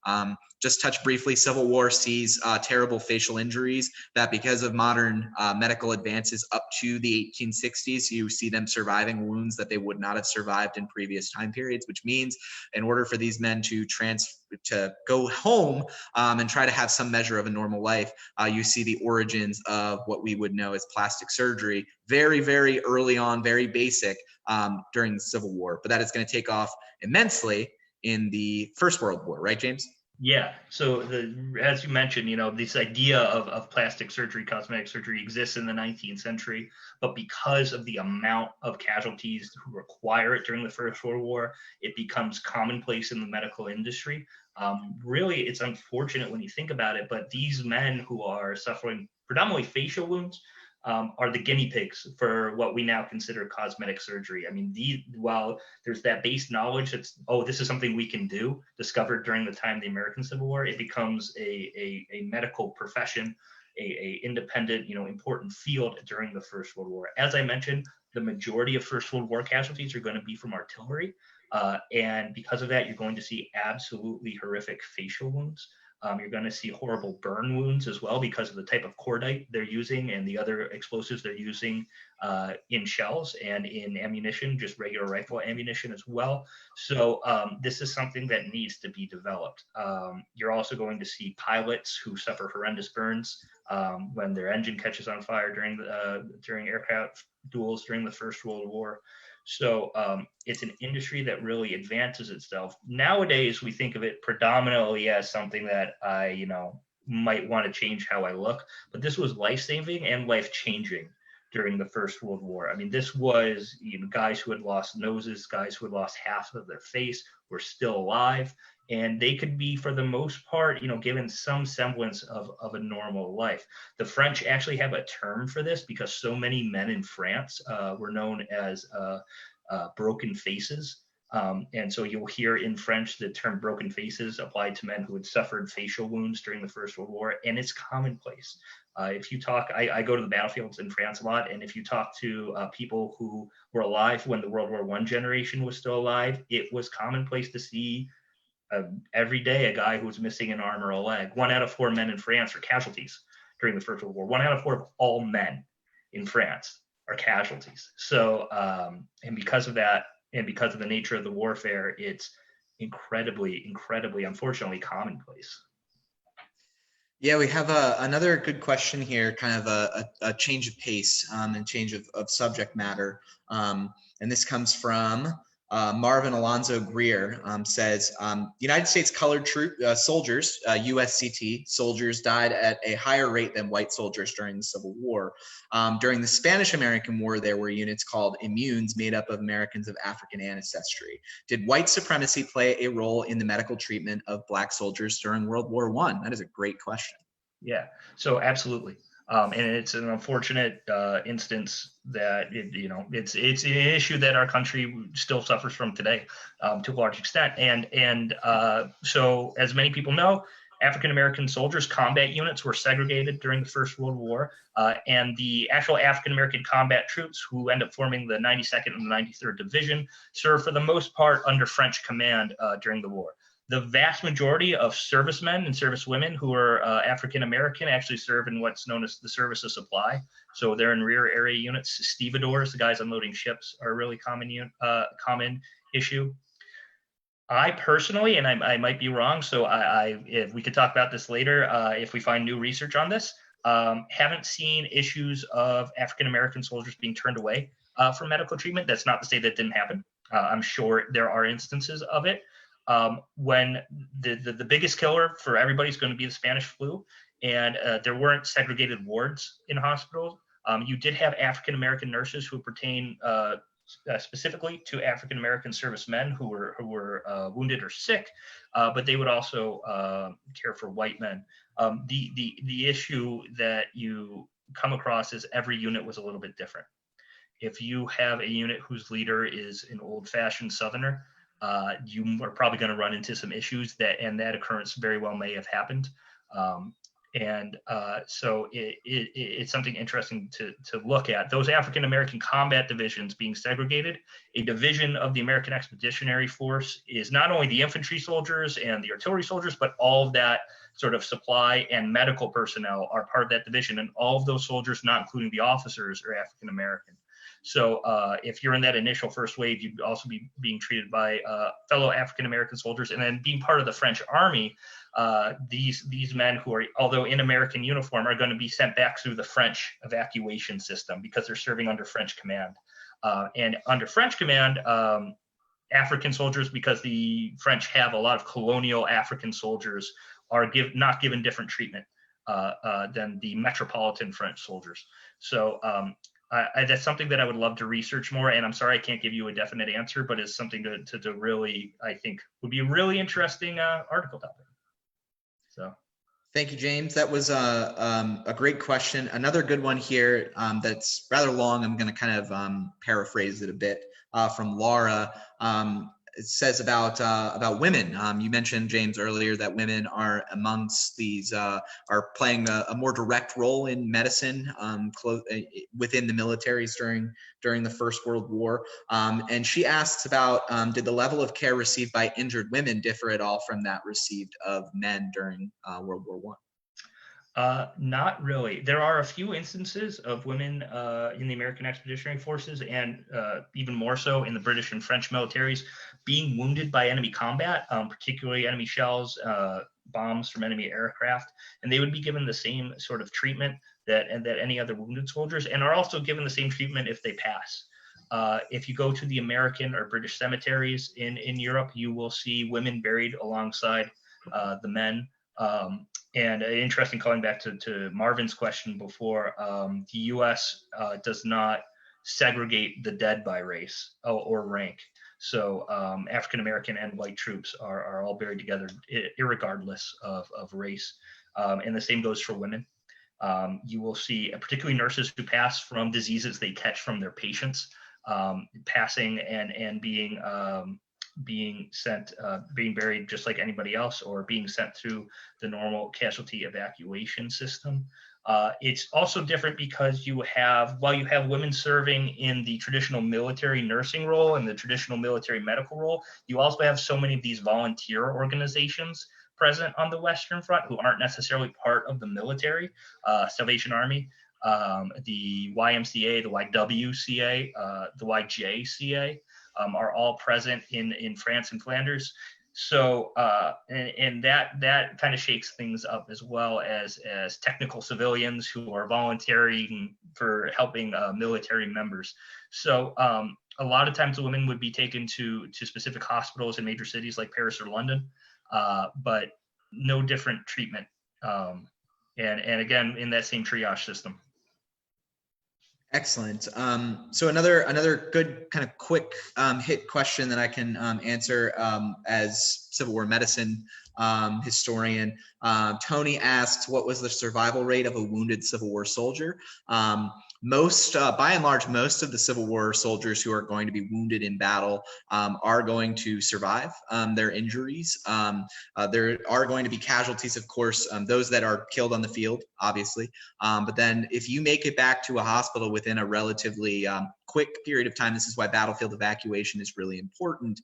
A: I. Just touch briefly, Civil War sees terrible facial injuries that because of modern medical advances up to the 1860s, you see them surviving wounds that they would not have survived in previous time periods, which means in order for these men to go home and try to have some measure of a normal life, you see the origins of what we would know as plastic surgery very, very early on, very basic during the Civil War. But that is going to take off immensely in the First World War, right, James?
B: Yeah. So as you mentioned, this idea of plastic surgery, cosmetic surgery exists in the 19th century, but because of the amount of casualties who require it during the First World War, it becomes commonplace in the medical industry. Really, it's unfortunate when you think about it, but these men who are suffering predominantly facial wounds are the guinea pigs for what we now consider cosmetic surgery. I mean, while there's that base knowledge that's, oh, this is something we can do, discovered during the time of the American Civil War, it becomes a medical profession, a independent, important field during the First World War. As I mentioned, the majority of First World War casualties are going to be from artillery. And because of that, you're going to see absolutely horrific facial wounds. You're going to see horrible burn wounds as well because of the type of cordite they're using and the other explosives they're using in shells and in ammunition, just regular rifle ammunition as well. So this is something that needs to be developed. You're also going to see pilots who suffer horrendous burns when their engine catches on fire during aircraft duels during the First World War. So it's an industry that really advances itself. Nowadays, we think of it predominantly as something that I, might want to change how I look, but this was life-saving and life-changing during the First World War. I mean, this was, guys who had lost noses, guys who had lost half of their face were still alive, and they could be, for the most part, given some semblance of a normal life. The French actually have a term for this because so many men in France were known as broken faces. And so you'll hear in French the term broken faces applied to men who had suffered facial wounds during the First World War, and it's commonplace. If you talk, I go to the battlefields in France a lot, and if you talk to people who were alive when the World War I generation was still alive, it was commonplace to see every day a guy who was missing an arm or a leg. 1 out of 4 men in France are casualties during the First World War. 1 out of 4 of all men in France are casualties. So, and because of that, and because of the nature of the warfare, it's incredibly, incredibly, unfortunately, commonplace.
A: Yeah, we have another good question here, kind of a change of pace and change of subject matter. And this comes from Marvin Alonzo Greer, says, United States colored soldiers, USCT soldiers, died at a higher rate than white soldiers during the Civil War. During the Spanish-American War, there were units called immunes made up of Americans of African ancestry. Did white supremacy play a role in the medical treatment of Black soldiers during World War I? That is a great question.
B: Yeah, so absolutely. And it's an unfortunate instance that it's an issue that our country still suffers from today to a large extent. And so, as many people know, African American soldiers, combat units were segregated during the First World War, and the actual African American combat troops who end up forming the 92nd and the 93rd Division served for the most part under French command during the war. The vast majority of servicemen and servicewomen who are African American actually serve in what's known as the service of supply. So they're in rear area units. Stevedores, the guys unloading ships, are a really common issue. I personally, and I might be wrong, so if we could talk about this later, if we find new research on this, haven't seen issues of African American soldiers being turned away for medical treatment. That's not to say that didn't happen. I'm sure there are instances of it. When the biggest killer for everybody is going to be the Spanish flu, and there weren't segregated wards in hospitals. You did have African American nurses who pertain specifically to African American servicemen who were wounded or sick, but they would also care for white men. The issue that you come across is every unit was a little bit different. If you have a unit whose leader is an old-fashioned Southerner, you are probably going to run into some issues and that occurrence very well may have happened. So it's something interesting to look at. Those African-American combat divisions being segregated, a division of the American Expeditionary Force is not only the infantry soldiers and the artillery soldiers, but all of that sort of supply and medical personnel are part of that division. And all of those soldiers, not including the officers, are African-American. So if you're in that initial first wave, you'd also be being treated by fellow African-American soldiers. And then being part of the French army, these men who are, although in American uniform, are going to be sent back through the French evacuation system because they're serving under French command. And under French command, African soldiers, because the French have a lot of colonial African soldiers, are not given different treatment than the metropolitan French soldiers. So that's something that I would love to research more. And I'm sorry I can't give you a definite answer, but it's something to really, I think, would be a really interesting article topic. So.
A: Thank you, James. That was a great question. Another good one here that's rather long. I'm going to kind of paraphrase it a bit from Laura. It says about women. You mentioned, James, earlier that women are amongst these are playing a more direct role in medicine within the militaries during the First World War. And she asks about did the level of care received by injured women differ at all from that received of men during World War I?
B: Not really. There are a few instances of women in the American Expeditionary Forces, and even more so in the British and French militaries, being wounded by enemy combat, particularly enemy shells, bombs from enemy aircraft, and they would be given the same sort of treatment that any other wounded soldiers, and are also given the same treatment if they pass. If you go to the American or British cemeteries in Europe, you will see women buried alongside the men. And interesting, calling back to Marvin's question before, the U.S. Does not segregate the dead by race or rank. So African American and white troops are all buried together, irregardless of race. And the same goes for women. You will see, particularly nurses who pass from diseases they catch from their patients, passing and being sent, being buried just like anybody else, or being sent through the normal casualty evacuation system. It's also different because while you have women serving in the traditional military nursing role and the traditional military medical role, you also have so many of these volunteer organizations present on the Western Front who aren't necessarily part of the military, Salvation Army, the YMCA, the YWCA, the YJCA. Are all present in France and Flanders. So and that kind of shakes things up, as well as technical civilians who are volunteering for helping military members. So a lot of times the women would be taken to specific hospitals in major cities like Paris or London, but no different treatment. And again, in that same triage system.
A: Excellent. So another good kind of quick hit question that I can answer as Civil War medicine historian. Tony asks, what was the survival rate of a wounded Civil War soldier? By and large, most of the Civil War soldiers who are going to be wounded in battle are going to survive their injuries. There are going to be casualties, of course, those that are killed on the field, obviously. But then if you make it back to a hospital within a relatively quick period of time, this is why battlefield evacuation is really important.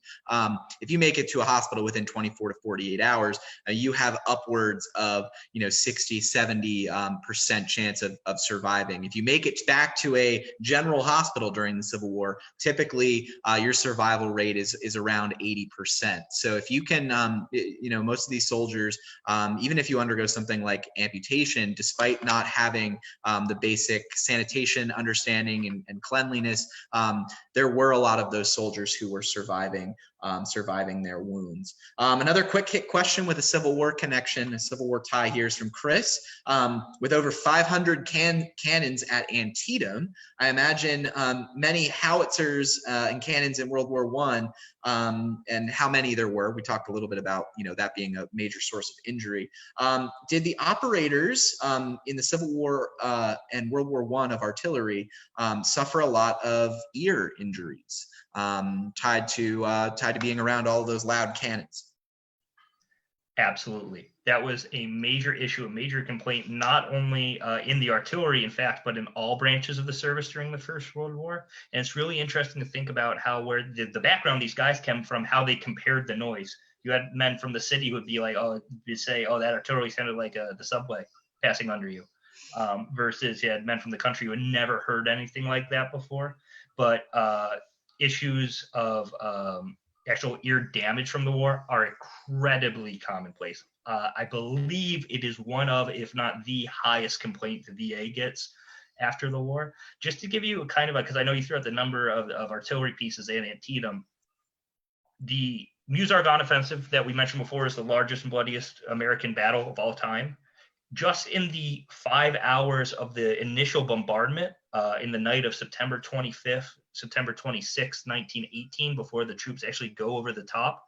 A: If you make it to a hospital within 24 to 48 hours, you have upwards of 60-70% chance of surviving. If you make it back to a general hospital during the Civil War, typically your survival rate is around 80%. So if you can, most of these soldiers, even if you undergo something like amputation, despite not having the basic sanitation understanding and cleanliness, there were a lot of those soldiers who were surviving their wounds. Another quick hit question with a Civil War connection, a Civil War tie here is from Chris. With over 500 cannons at Antietam, I imagine many howitzers and cannons in World War I, and how many there were. We talked a little bit about that being a major source of injury. Did the operators in the Civil War and World War I of artillery suffer a lot of ear injuries tied to being around all of those loud cannons?
B: Absolutely. That was a major issue, a major complaint, not only in the artillery, in fact, but in all branches of the service during the First World War. And it's really interesting to think about where the background these guys came from, how they compared the noise. You had men from the city who would be like, that artillery sounded like the subway passing under you. Versus you had men from the country who had never heard anything like that before. But issues of actual ear damage from the war are incredibly commonplace. I believe it is one of, if not the highest complaint the VA gets after the war. Just to give you a kind of because I know you threw out the number of artillery pieces at Antietam, The Meuse-Argonne offensive that we mentioned before is the largest and bloodiest American battle of all time. Just in the 5 hours of the initial bombardment in the night of September 25th, September 26th, 1918, before the troops actually go over the top,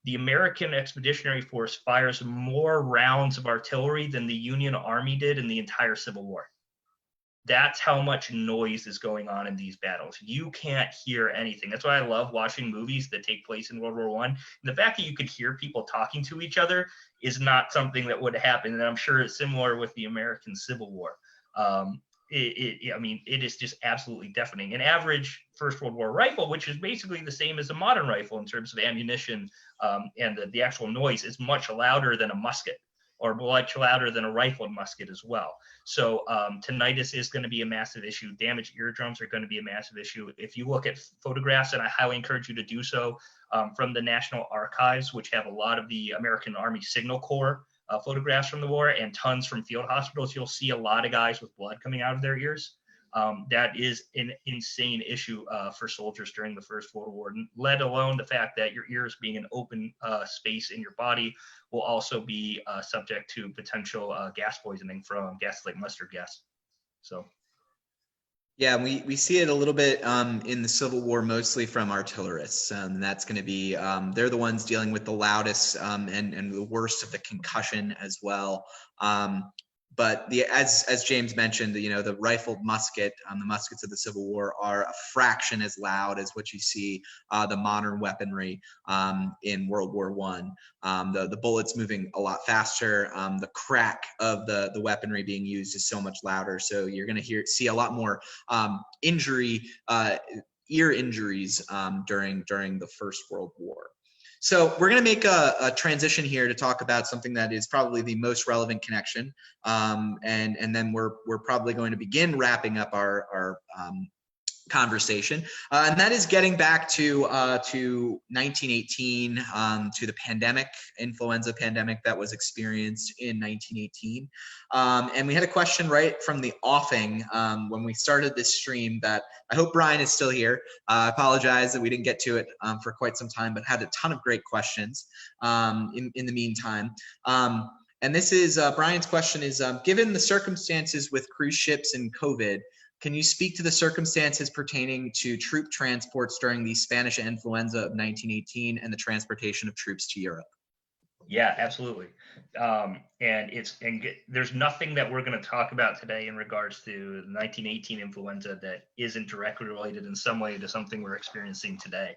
B: the American Expeditionary Force fires more rounds of artillery than the Union Army did in the entire Civil War. That's how much noise is going on in these battles. You can't hear anything. That's why I love watching movies that take place in World War I. And the fact that you could hear people talking to each other is not something that would happen. And I'm sure it's similar with the American Civil War. It is just absolutely deafening. An average First World War rifle, which is basically the same as a modern rifle in terms of ammunition and the actual noise, is much louder than a musket, or much louder than a rifled musket as well. So tinnitus is going to be a massive issue. Damaged eardrums are going to be a massive issue. If you look at photographs, and I highly encourage you to do so, from the National Archives, which have a lot of the American Army Signal Corps photographs from the war and tons from field hospitals, you'll see a lot of guys with blood coming out of their ears. That is an insane issue for soldiers during the First World War, let alone the fact that your ears being an open space in your body will also be subject to potential gas poisoning from gases like mustard gas. So.
A: Yeah, we see it a little bit in the Civil War, mostly from artillerists. That's going to be, they're the ones dealing with the loudest and the worst of the concussion as well. But as James mentioned, the rifled musket, the muskets of the Civil War are a fraction as loud as what you see the modern weaponry in World War I. The bullets moving a lot faster. The crack of the weaponry being used is so much louder. So you're going to see a lot more ear injuries during the First World War. So we're going to make a transition here to talk about something that is probably the most relevant connection, and then we're probably going to begin wrapping up our conversation, and that is getting back to 1918, to the influenza pandemic that was experienced in 1918. And we had a question right from the offing when we started this stream that I hope Brian is still here. I apologize that we didn't get to it for quite some time, but had a ton of great questions in the meantime. And this is Brian's question is, given the circumstances with cruise ships and COVID, can you speak to the circumstances pertaining to troop transports during the Spanish influenza of 1918 and the transportation of troops to Europe?
B: Yeah, absolutely. There's nothing that we're going to talk about today in regards to the 1918 influenza that isn't directly related in some way to something we're experiencing today.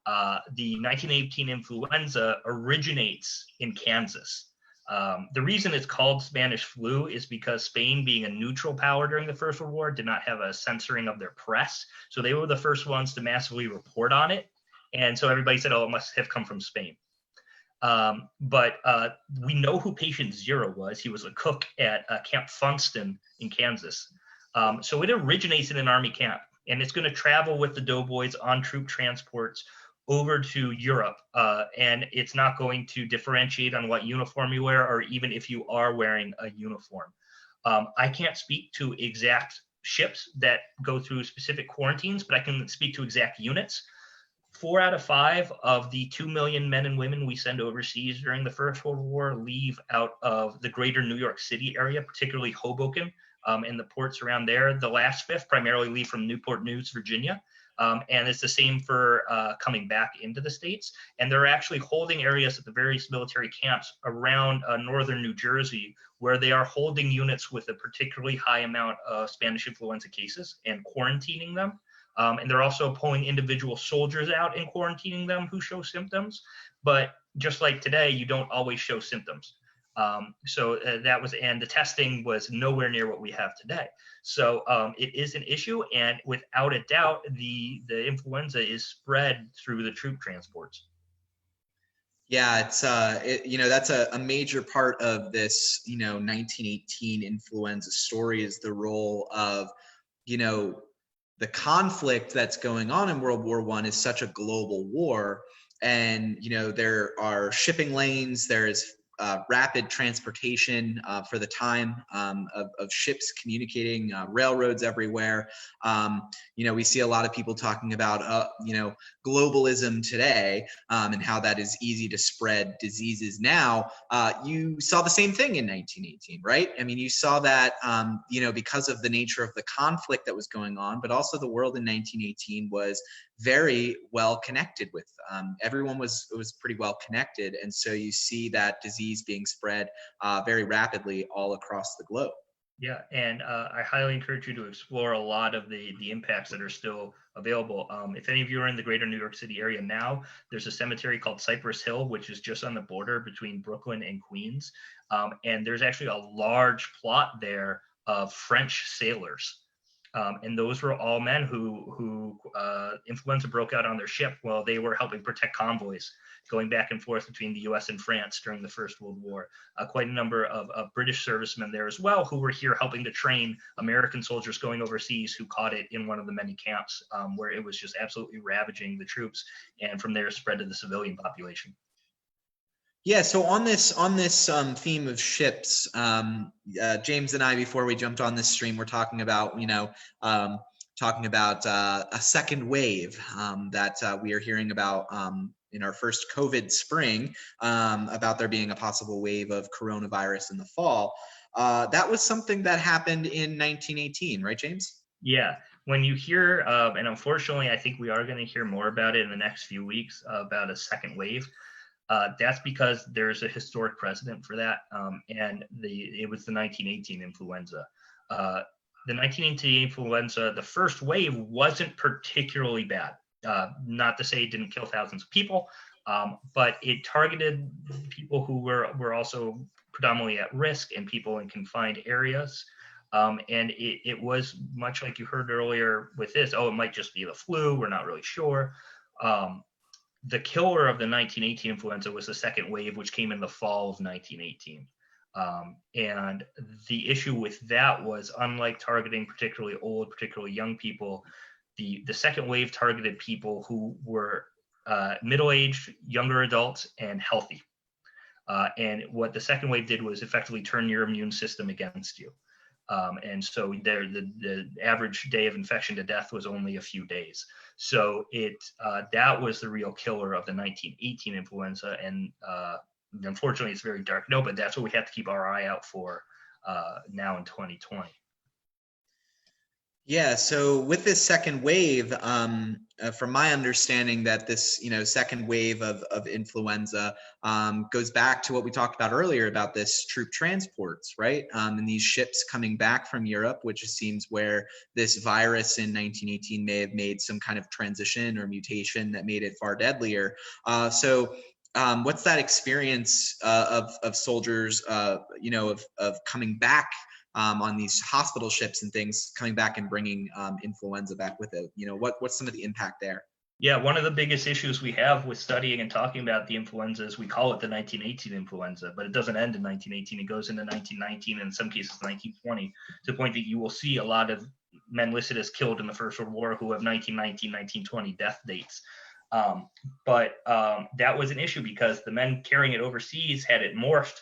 B: The 1918 influenza originates in Kansas. The reason it's called Spanish flu is because Spain, being a neutral power during the First World War, did not have a censoring of their press. So they were the first ones to massively report on it. And so everybody said, oh, it must have come from Spain. But we know who patient 0 was. He was a cook at Camp Funston in Kansas. So it originates in an Army camp, and it's going to travel with the doughboys on troop transports over to Europe, and it's not going to differentiate on what uniform you wear, or even if you are wearing a uniform. I can't speak to exact ships that go through specific quarantines, but I can speak to exact units. 4 out of 5 of the 2 million men and women we send overseas during the First World War leave out of the greater New York City area, particularly Hoboken and the ports around there. The last 5th primarily leave from Newport News, Virginia. And it's the same for coming back into the States. And they're actually holding areas at the various military camps around northern New Jersey, where they are holding units with a particularly high amount of Spanish influenza cases and quarantining them. And they're also pulling individual soldiers out and quarantining them who show symptoms. But just like today, you don't always show symptoms. And the testing was nowhere near what we have today. So it is an issue, and without a doubt, the influenza is spread through the troop transports.
A: Yeah, it's that's a major part of this 1918 influenza story, is the role of the conflict that's going on in World War I is such a global war, and there are shipping lanes, there is rapid transportation for the time of ships communicating, railroads everywhere. We see a lot of people talking about, globalism today and how that is easy to spread diseases now. You saw the same thing in 1918, right? I mean, you saw that, because of the nature of the conflict that was going on, but also the world in 1918 was very well connected with everyone was pretty well connected, and so you see that disease being spread very rapidly all across the globe.
B: Yeah, and I highly encourage you to explore a lot of the impacts that are still available. If any of you are in the greater New York City area now, there's a cemetery called Cypress Hill, which is just on the border between Brooklyn and Queens. And there's actually a large plot there of French sailors. And those were all men who influenza broke out on their ship while they were helping protect convoys going back and forth between the US and France during the First World War. Quite a number of British servicemen there as well who were here helping to train American soldiers going overseas who caught it in one of the many camps where it was just absolutely ravaging the troops, and from there spread to the civilian population.
A: Yeah, so on this theme of ships, James and I, before we jumped on this stream, we're talking about a second wave that we are hearing about in our first COVID spring, about there being a possible wave of coronavirus in the fall. That was something that happened in 1918, right, James?
B: Yeah. When you hear, and unfortunately, I think we are going to hear more about it in the next few weeks about a second wave. That's because there's a historic precedent for that, and it was the 1918 influenza. The 1918 influenza, the first wave wasn't particularly bad. Not to say it didn't kill thousands of people, but it targeted people who were also predominantly at risk and people in confined areas. And it was much like you heard earlier with this, it might just be the flu, we're not really sure. The killer of the 1918 influenza was the second wave, which came in the fall of 1918. And the issue with that was, unlike targeting particularly old, particularly young people, the second wave targeted people who were middle-aged, younger adults, and healthy. And what the second wave did was effectively turn your immune system against you. And so the average day of infection to death was only a few days. So that was the real killer of the 1918 influenza. And unfortunately, it's a very dark note, but that's what we have to keep our eye out for now in 2020.
A: Yeah, so with this second wave, from my understanding, that this second wave of influenza goes back to what we talked about earlier about this troop transports, right? And these ships coming back from Europe, which seems where this virus in 1918 may have made some kind of transition or mutation that made it far deadlier. So what's that experience of soldiers, of coming back on these hospital ships and things, coming back and bringing influenza back with it? What's some of the impact there?
B: Yeah, one of the biggest issues we have with studying and talking about the influenza is we call it the 1918 influenza, but it doesn't end in 1918. It goes into 1919 and in some cases 1920, to the point that you will see a lot of men listed as killed in the First World War who have 1919, 1920 death dates. But that was an issue because the men carrying it overseas had it morphed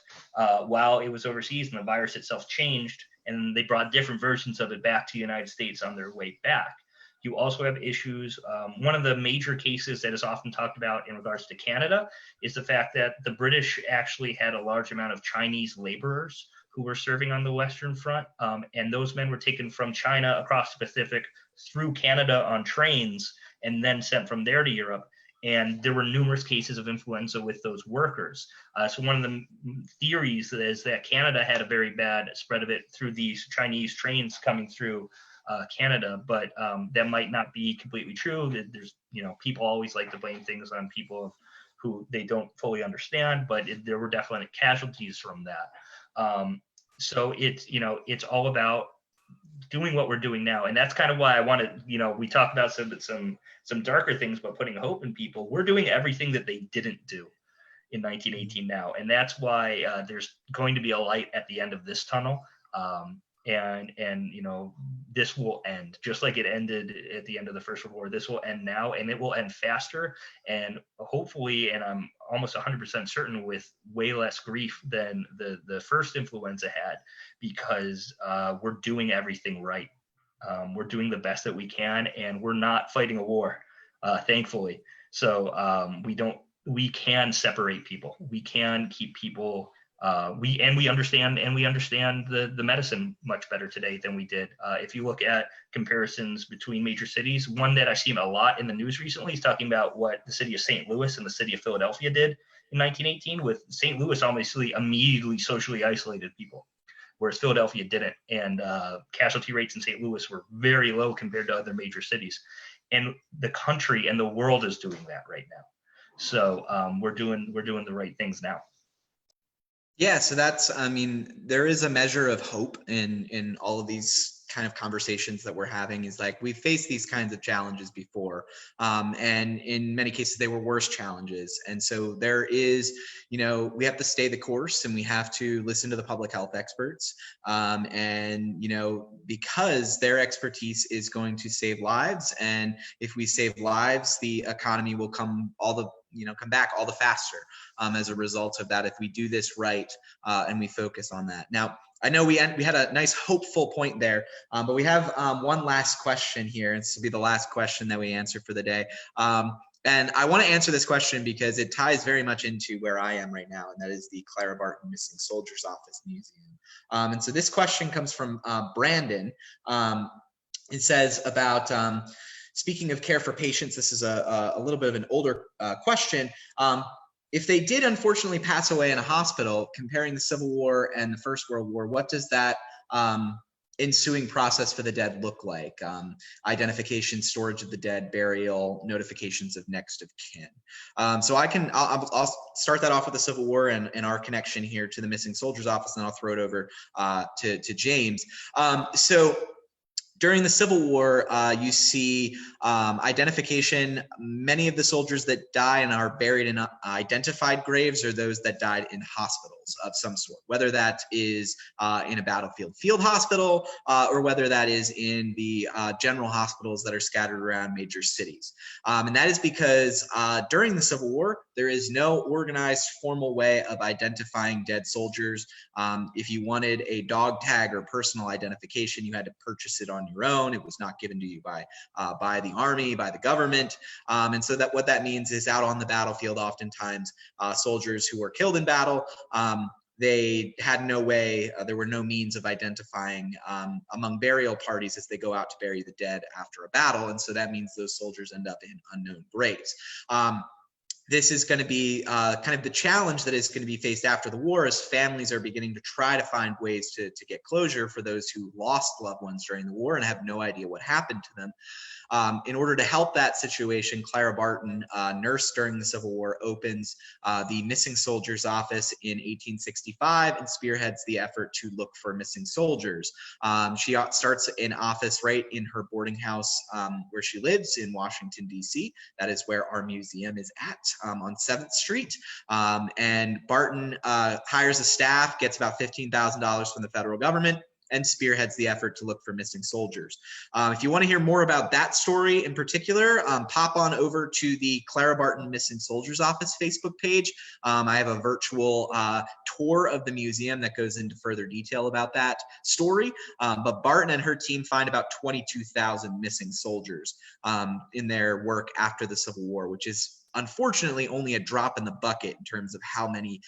B: while it was overseas, and the virus itself changed, and they brought different versions of it back to the United States on their way back. You also have issues. One of the major cases that is often talked about in regards to Canada is the fact that the British actually had a large amount of Chinese laborers who were serving on the Western Front, and those men were taken from China across the Pacific through Canada on trains and then sent from there to Europe. And there were numerous cases of influenza with those workers. So one of the theories is that Canada had a very bad spread of it through these Chinese trains coming through Canada, but that might not be completely true. There's, people always like to blame things on people who they don't fully understand, but there were definitely casualties from that. So it's all about doing what we're doing now, and that's kind of why I wanted, we talked about some darker things, but putting hope in people. We're doing everything that they didn't do in 1918 now, and that's why there's going to be a light at the end of this tunnel. and you know, this will end just like it ended at the end of the First World War. This will end now, and it will end faster, and hopefully, and I'm almost 100% certain, with way less grief than the first influenza had, because we're doing everything right. We're doing the best that we can, and we're not fighting a war, thankfully. So we can separate people. We can keep people. We understand the medicine much better today than we did. If you look at comparisons between major cities, one that I've seen a lot in the news recently is talking about what the city of St. Louis and the city of Philadelphia did in 1918. With St. Louis, obviously immediately socially isolated people, whereas Philadelphia didn't. And casualty rates in St. Louis were very low compared to other major cities. And the country and the world is doing that right now. So we're doing the right things now.
A: Yeah, so that's, I mean, there is a measure of hope in all of these kind of conversations that we're having. Is like, we've faced these kinds of challenges before, and in many cases they were worse challenges. And so there is, you know, we have to stay the course, and we have to listen to the public health experts, and you know, because their expertise is going to save lives, and if we save lives, the economy will come back all the faster, as a result of that, if we do this right, and we focus on that. Now, I know we had a nice hopeful point there, but we have one last question here. This will be the last question that we answer for the day. And I want to answer this question because it ties very much into where I am right now, and that is the Clara Barton Missing Soldiers Office Museum. And so this question comes from Brandon. It says about, speaking of care for patients, this is a little bit of an older question. If they did unfortunately pass away in a hospital, comparing the Civil War and the First World War, what does that ensuing process for the dead look like? Identification, storage of the dead, burial, notifications of next of kin. So I'll start that off with the Civil War and our connection here to the Missing Soldiers Office, and I'll throw it over to James. So during the Civil War, you see identification. Many of the soldiers that die and are buried in identified graves are those that died in hospitals of some sort, whether that is in a battlefield field hospital, or whether that is in the general hospitals that are scattered around major cities. And that is because during the Civil War, there is no organized formal way of identifying dead soldiers. If you wanted a dog tag or personal identification, you had to purchase it on your own. It was not given to you by the army, by the government. And so what that means is, out on the battlefield, oftentimes soldiers who were killed in battle, they had no way, there were no means of identifying among burial parties as they go out to bury the dead after a battle. And so that means those soldiers end up in unknown graves. This is going to be kind of the challenge that is going to be faced after the war, as families are beginning to try to find ways to get closure for those who lost loved ones during the war and have no idea what happened to them. In order to help that situation, Clara Barton, nurse during the Civil War, opens the Missing Soldiers Office in 1865 and spearheads the effort to look for missing soldiers. She starts an office right in her boarding house where she lives in Washington, D.C. That is where our museum is at, on 7th Street. And Barton hires a staff, gets about $15,000 from the federal government, and spearheads the effort to look for missing soldiers. If you want to hear more about that story in particular, pop on over to the Clara Barton Missing Soldiers Office Facebook page. I have a virtual tour of the museum that goes into further detail about that story. But Barton and her team find about 22,000 missing soldiers in their work after the Civil War, which is unfortunately only a drop in the bucket in terms of how many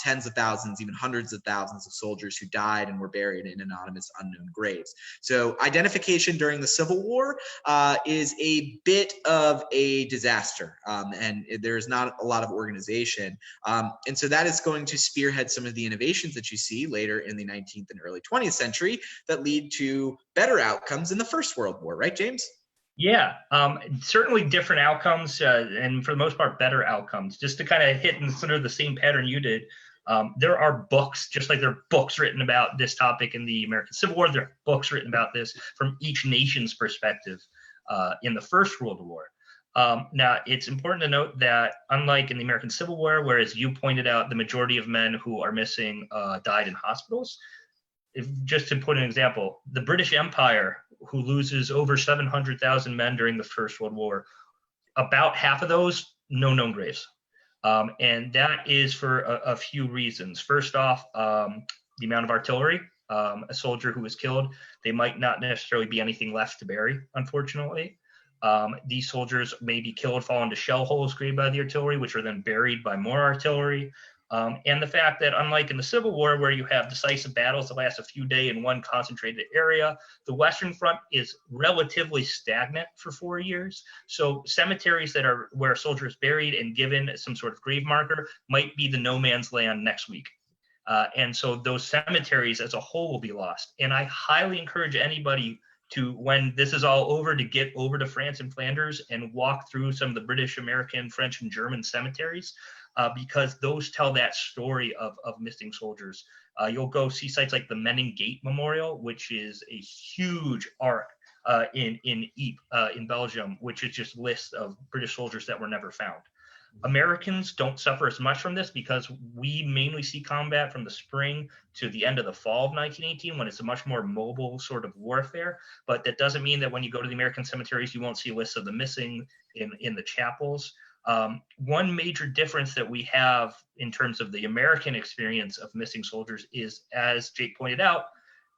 A: tens of thousands, even hundreds of thousands of soldiers who died and were buried in anonymous, unknown graves. So identification during the Civil War is a bit of a disaster, and there's not a lot of organization. And so that is going to spearhead some of the innovations that you see later in the 19th and early 20th century that lead to better outcomes in the First World War, right, James?
B: Yeah, certainly different outcomes, and for the most part, better outcomes. Just to kind of hit in sort of the same pattern you did, there are books, just like there are books written about this topic in the American Civil War, there are books written about this from each nation's perspective in the First World War. Now, it's important to note that unlike in the American Civil War, whereas you pointed out the majority of men who are missing died in hospitals, just to put an example, the British Empire, who loses over 700,000 men during the First World War, about half of those, no known graves. And that is for a few reasons. First off, the amount of artillery. A soldier who was killed, they might not necessarily be anything left to bury, unfortunately. These soldiers may be killed, fall into shell holes created by the artillery, which are then buried by more artillery. And the fact that, unlike in the Civil War, where you have decisive battles that last a few days in one concentrated area, the Western Front is relatively stagnant for 4 years. So cemeteries that are where a soldier is buried and given some sort of grave marker might be the no man's land next week. And so those cemeteries as a whole will be lost. And I highly encourage anybody to, when this is all over, to get over to France and Flanders and walk through some of the British, American, French, and German cemeteries, because those tell that story of missing soldiers. You'll go see sites like the Menin Gate Memorial, which is a huge arc in Ypres, in Belgium, which is just lists of British soldiers that were never found. Americans don't suffer as much from this because we mainly see combat from the spring to the end of the fall of 1918, when it's a much more mobile sort of warfare. But that doesn't mean that when you go to the American cemeteries, you won't see lists of the missing in the chapels. One major difference that we have in terms of the American experience of missing soldiers is, as Jake pointed out,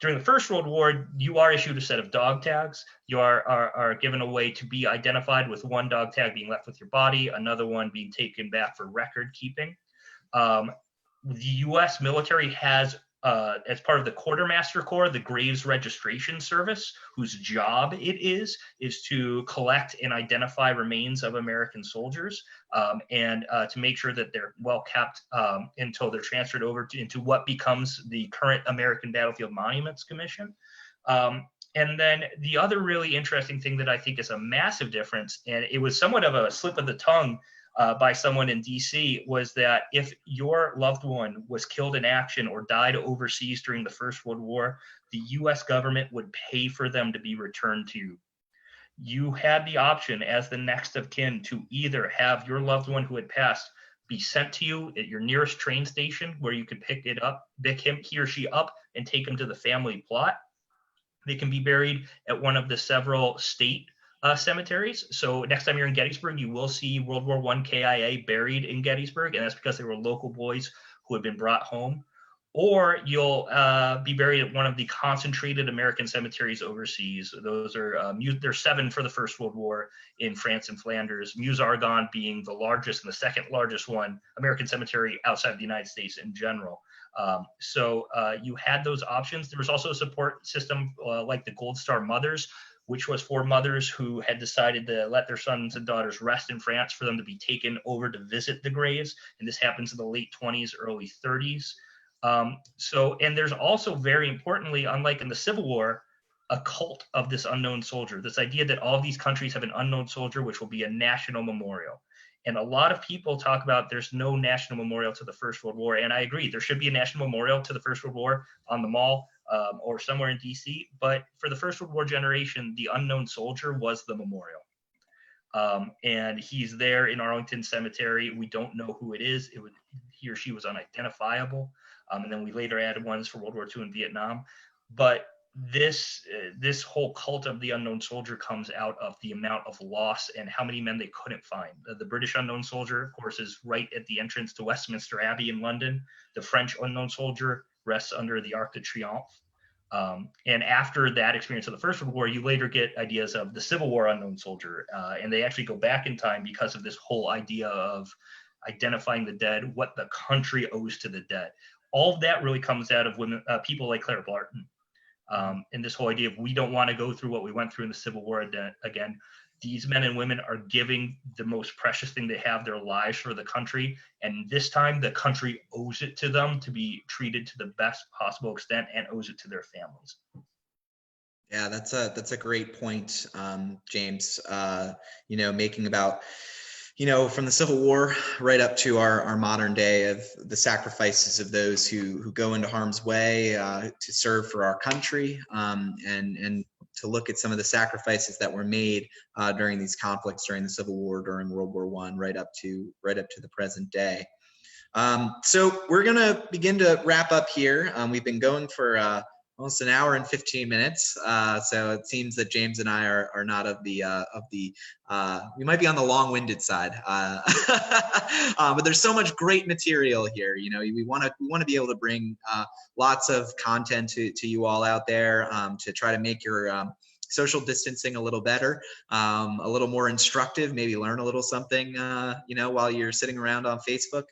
B: during the First World War, you are issued a set of dog tags. You are given a way to be identified, with one dog tag being left with your body, another one being taken back for record keeping. The U.S. military has, as part of the Quartermaster Corps, the Graves Registration Service, whose job it is to collect and identify remains of American soldiers, and to make sure that they're well kept until they're transferred over into what becomes the current American Battlefield Monuments Commission. And then the other really interesting thing that I think is a massive difference, and it was somewhat of a slip of the tongue by someone in DC, was that if your loved one was killed in action or died overseas during the First World War, the US government would pay for them to be returned to you. You had the option as the next of kin to either have your loved one who had passed be sent to you at your nearest train station, where you could pick he or she up and take him to the family plot. They can be buried at one of the several state cemeteries. So next time you're in Gettysburg, you will see World War I KIA buried in Gettysburg, and that's because they were local boys who had been brought home. Or you'll be buried at one of the concentrated American cemeteries overseas. Those are there's 7 for the First World War in France and Flanders, Meuse-Argonne being the largest and the second largest one, American cemetery outside of the United States in general. So you had those options. There was also a support system like the Gold Star Mothers, which was for mothers who had decided to let their sons and daughters rest in France, for them to be taken over to visit the graves. And this happens in the late 20s, early 30s. And there's also, very importantly, unlike in the Civil War, a cult of this unknown soldier, this idea that all of these countries have an unknown soldier, which will be a national memorial. And a lot of people talk about there's no national memorial to the First World War. And I agree, there should be a national memorial to the First World War on the Mall or somewhere in DC. But for the First World War generation, the unknown soldier was the memorial. And he's there in Arlington Cemetery. We don't know who it is. He or she was unidentifiable. And then we later added ones for World War II and Vietnam. But this whole cult of the unknown soldier comes out of the amount of loss and how many men they couldn't find. The British unknown soldier, of course, is right at the entrance to Westminster Abbey in London. The French unknown soldier rests under the Arc de Triomphe. And after that experience of the First World War, you later get ideas of the Civil War unknown soldier. And they actually go back in time because of this whole idea of identifying the dead, what the country owes to the dead. All of that really comes out of women, people like Clara Barton. And this whole idea of, we don't want to go through what we went through in the Civil War again. These men and women are giving the most precious thing they have, their lives, for the country. And this time the country owes it to them to be treated to the best possible extent, and owes it to their families.
A: Yeah, that's a great point, James. Making about, from the Civil War right up to our modern day, of the sacrifices of those who go into harm's way to serve for our country, and to look at some of the sacrifices that were made during these conflicts, during the Civil War, during World War I, right up to the present day. So we're gonna begin to wrap up here. We've been going for almost an hour and 15 minutes. So it seems that James and I are not of the we might be on the long-winded side, but there's so much great material here. You know, we want to be able to bring lots of content to you all out there, to try to make your social distancing a little better, a little more instructive, maybe learn a little something, you know, while you're sitting around on Facebook.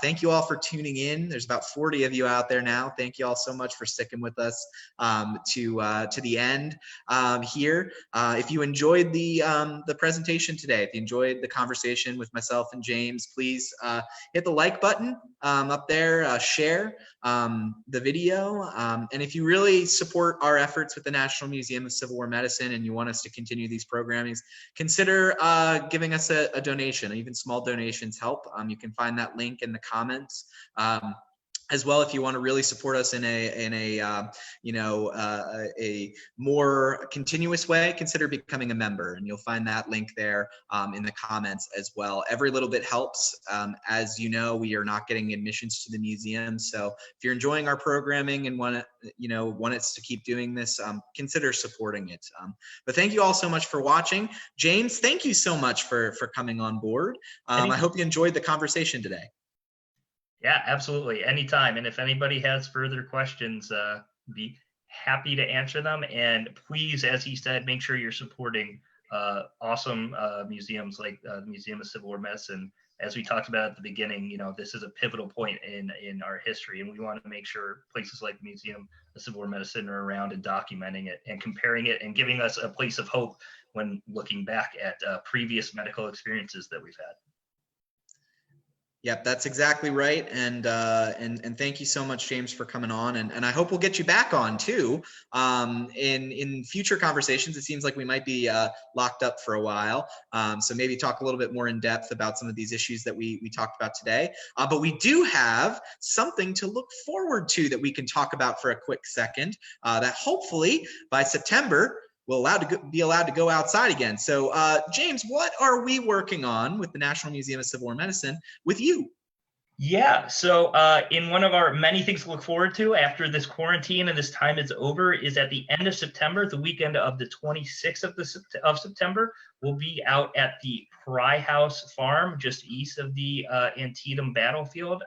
A: Thank you all for tuning in. There's about 40 of you out there now. Thank you all so much for sticking with us to the end here. If you enjoyed the presentation today, if you enjoyed the conversation with myself and James, please hit the like button up there, share the video, and if you really support our efforts with the National Museum of Civil War Medicine and you want us to continue these programmings, consider giving us a donation. Even small donations help. You can find that link in the comments. As well, if you want to really support us in a more continuous way, consider becoming a member, and you'll find that link there in the comments as well. Every little bit helps. As you know, we are not getting admissions to the museum, so if you're enjoying our programming and want us to keep doing this, consider supporting it. But thank you all so much for watching. James, thank you so much for coming on board. I hope you enjoyed the conversation today.
B: Yeah, absolutely. Anytime. And if anybody has further questions, be happy to answer them. And please, as he said, make sure you're supporting awesome museums like the Museum of Civil War Medicine. As we talked about at the beginning, you know, this is a pivotal point in our history, and we want to make sure places like the Museum of Civil War Medicine are around and documenting it and comparing it and giving us a place of hope when looking back at previous medical experiences that we've had.
A: Yep, that's exactly right. And thank you so much, James, for coming on. And I hope we'll get you back on too. In future conversations, it seems like we might be locked up for a while. So maybe talk a little bit more in depth about some of these issues that we talked about today. But we do have something to look forward to that we can talk about for a quick second, that hopefully by September, we'll be allowed to go outside again. So James, what are we working on with the National Museum of Civil War Medicine with you?
B: Yeah, so in one of our many things to look forward to after this quarantine and this time is over is at the end of September, the weekend of the 26th of September, we'll be out at the Pry House Farm just east of the Antietam battlefield.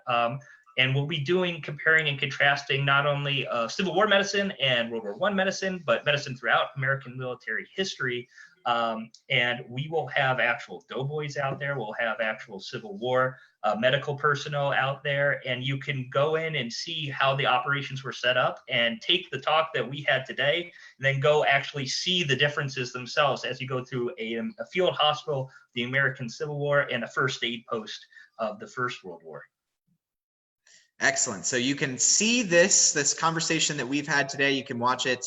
B: And we'll be comparing and contrasting not only Civil War medicine and World War I medicine, but medicine throughout American military history. And we will have actual doughboys out there. We'll have actual Civil War medical personnel out there. And you can go in and see how the operations were set up and take the talk that we had today, and then go actually see the differences themselves as you go through a field hospital, the American Civil War, and a first aid post of the First World War.
A: Excellent. So you can see this conversation that we've had today. You can watch it.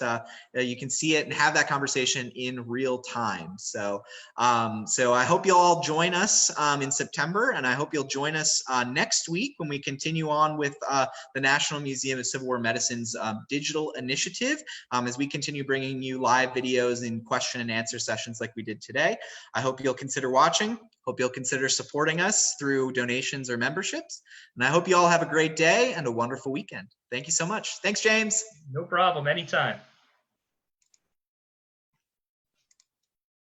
A: You can see it and have that conversation in real time. So I hope you'll all join us in September, and I hope you'll join us next week when we continue on with the National Museum of Civil War Medicine's digital initiative, as we continue bringing you live videos and question and answer sessions like we did today. I hope you'll consider watching. Hope you'll consider supporting us through donations or memberships. And I hope you all have a great day and a wonderful weekend. Thank you so much. Thanks, James.
B: No problem. Anytime.